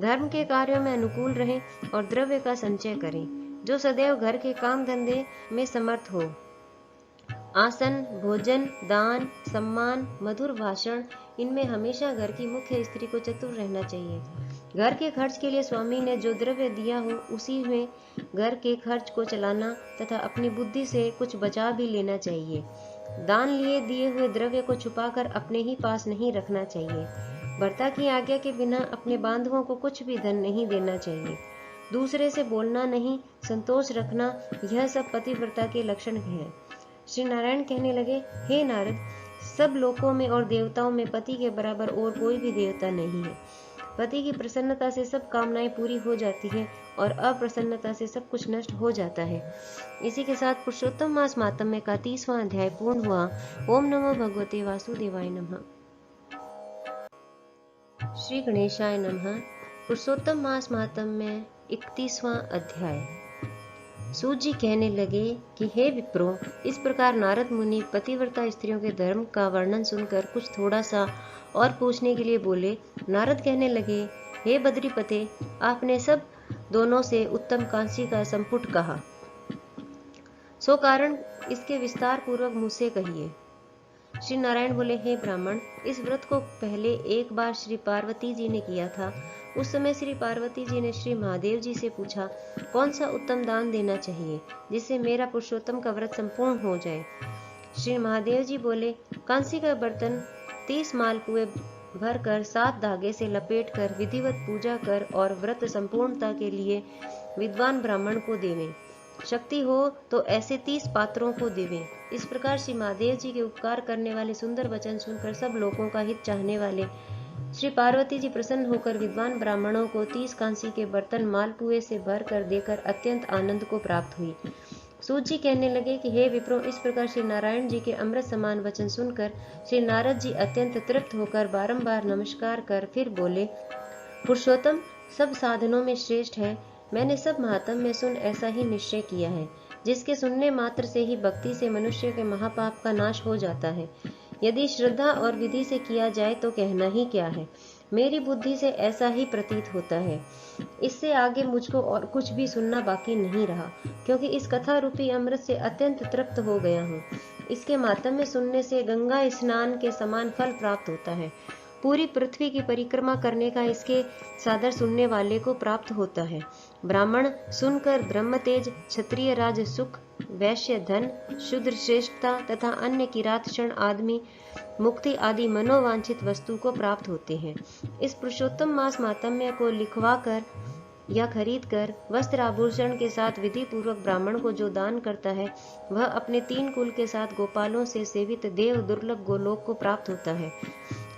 Speaker 1: धर्म के कार्यों में अनुकूल रहें और द्रव्य का संचय करें। जो सदैव घर के काम धंधे में समर्थ हो, आसन, भोजन, दान, सम्मान, मधुर भाषण, इनमें हमेशा घर की मुख्य स्त्री को चतुर रहना चाहिए। घर के खर्च के लिए स्वामी ने जो द्रव्य दिया हो उसी में घर के खर्च को चलाना तथा अपनी बुद्धि से कुछ बचा भी लेना चाहिए। दान लिए दिए हुए द्रव्य को छुपाकर अपने ही पास नहीं रखना चाहिए। भर्ता की आज्ञा के बिना अपने बांधवों को कुछ भी धन नहीं देना चाहिए। दूसरे से बोलना नहीं, संतोष रखना, यह सब पतिव्रता के लक्षण हैं। श्री नारायण कहने लगे, हे नारद, सब लोकों में और देवताओं में पति के बराबर और कोई भी देवता नहीं है। पति की प्रसन्नता से सब कामनाएं पूरी हो जाती हैं और अप्रसन्नता से सब कुछ नष्ट हो जाता है। इसी के साथ पुरुषोत्तम मास महात्म्य का 30वां अध्याय पूर्ण हुआ। ओम नमो भगवते वासुदेवाय नमः। श्री गणेशाय नमः। पुरुषोत्तम मास महात्म्य 31वां अध्याय। सूत जी कहने लगे कि हे विप्रो, इस प्रकार नारद मुनि पतिव्रता स्त्रियों के धर्म का वर्णन सुनकर कुछ थोड़ा सा और पूछने के लिए बोले। नारद कहने लगे, हे बद्रीपते, आपने सब दोनों से उत्तम कांसी का संपुट कहा, सो कारण इसके विस्तार पूर्वक मुझसे कहिए। श्री नारायण बोले, हे ब्राह्मण, इस व्रत को पहले एक बार श्री पार्वती जी ने किया था। उस समय श्री पार्वती जी ने श्री महादेव जी से पूछा, कौन सा उत्तम दान देना चाहिए जिससे मेरा पुरुषोत्तम का व्रत संपूर्ण हो जाए। श्री महादेव जी बोले, कांसी का बर्तन 30 मालपुए भरकर 7 धागे से लपेट कर विधिवत पूजा कर और व्रत संपूर्णता के लिए विद्वान ब्राह्मण को देवें। शक्ति हो तो ऐसे 30 पात्रों को देवें। इस प्रकार श्री महादेव जी के उपकार करने वाले सुंदर वचन सुनकर सब लोगों का हित चाहने वाले श्री पार्वती जी प्रसन्न होकर विद्वान ब्राह्मणों को 30 कांसी के बर्तन मालपुए से भर कर देकर अत्यंत आनंद को प्राप्त हुई। सूत जी कहने लगे कि हे विप्रो, इस प्रकार श्री नारायण जी के अमृत समान वचन सुनकर श्री नारद जी अत्यंत तृप्त होकर बारंबार नमस्कार कर फिर बोले, पुरुषोत्तम सब साधनों में श्रेष्ठ है। मैंने सब महात्म में सुन ऐसा ही निश्चय किया है, जिसके सुनने मात्र से ही भक्ति से मनुष्य के महापाप का नाश हो जाता है। यदि श्रद्धा और विधि से किया जाए तो कहना ही क्या है। मेरी बुद्धि से ऐसा ही प्रतीत होता है। इससे आगे मुझको और कुछ भी सुनना बाकी नहीं रहा, क्योंकि इस कथा रूपी अमृत से अत्यंत तृप्त हो गया हूँ। इसके मातम्य सुनने से गंगा स्नान के समान फल प्राप्त होता है। पूरी पृथ्वी की परिक्रमा करने का इसके सादर सुनने वाले को प्राप्त होता है। ब्राह्मण सुनकर ब्रह्म तेज, क्षत्रिय राज सुख, वैश्य धन, शूद्र श्रेष्ठता तथा अन्य किरात क्षण आदमी मुक्ति आदि मनोवांछित वस्तु को प्राप्त होते हैं। इस पुरुषोत्तम मास मातम्य को लिखवा कर या खरीद कर वस्त्र आभूषण के साथ विधि पूर्वक ब्राह्मण को जो दान करता है, वह अपने 3 कुल के साथ गोपालों से सेवित देव दुर्लभ गोलोक को प्राप्त होता है।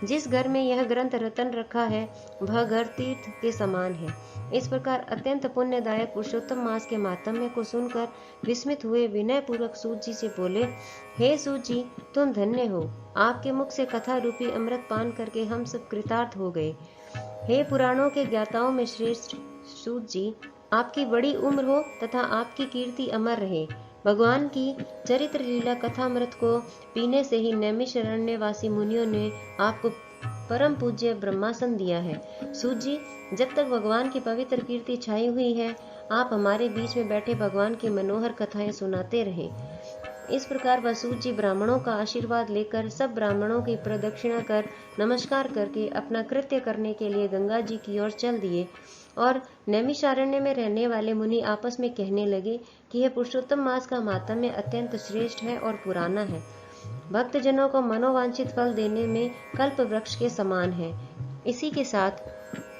Speaker 1: जिस घर में यह ग्रंथ रतन रखा है, वह घर तीर्थ के समान है। इस प्रकार अत्यंत पुण्यदायक पुरुषोत्तम मास के मातम्य को सुनकर विस्मित हुए विनय पूर्वक सूत जी से बोले, हे सूत जी, तुम धन्य हो। आपके मुख से कथा रूपी अमृत पान करके हम सब कृतार्थ हो गए। हे पुराणों के ज्ञाताओं में श्रेष्ठ सूत जी, आपकी बड़ी उम्र हो तथा आपकी कीर्ति अमर रहे। भगवान की चरित्र लीला कथामृत को पीने से ही नैमिषारण्यवासी मुनियों ने आपको परम पूज्य ब्रह्मासन दिया है। सूत जी, जब तक भगवान की पवित्र कीर्ति छाई हुई है, आप हमारे बीच में बैठे भगवान की मनोहर कथाएं सुनाते रहे। इस प्रकार वह सूत जी ब्राह्मणों का आशीर्वाद लेकर सब ब्राह्मणों की प्रदक्षिणा कर नमस्कार करके अपना कृत्य करने के लिए गंगा जी की ओर चल दिए। और नैमिषारण्य में रहने वाले मुनि आपस में कहने लगे कि यह पुरुषोत्तम मास का मातम्य अत्यंत श्रेष्ठ है और पुराना है। भक्तजनों को मनोवांछित फल देने में कल्प वृक्ष के समान है। इसी के साथ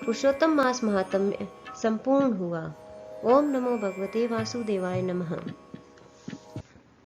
Speaker 1: पुरुषोत्तम मास महात्म्य संपूर्ण हुआ। ओम नमो भगवते वासुदेवाय नमः।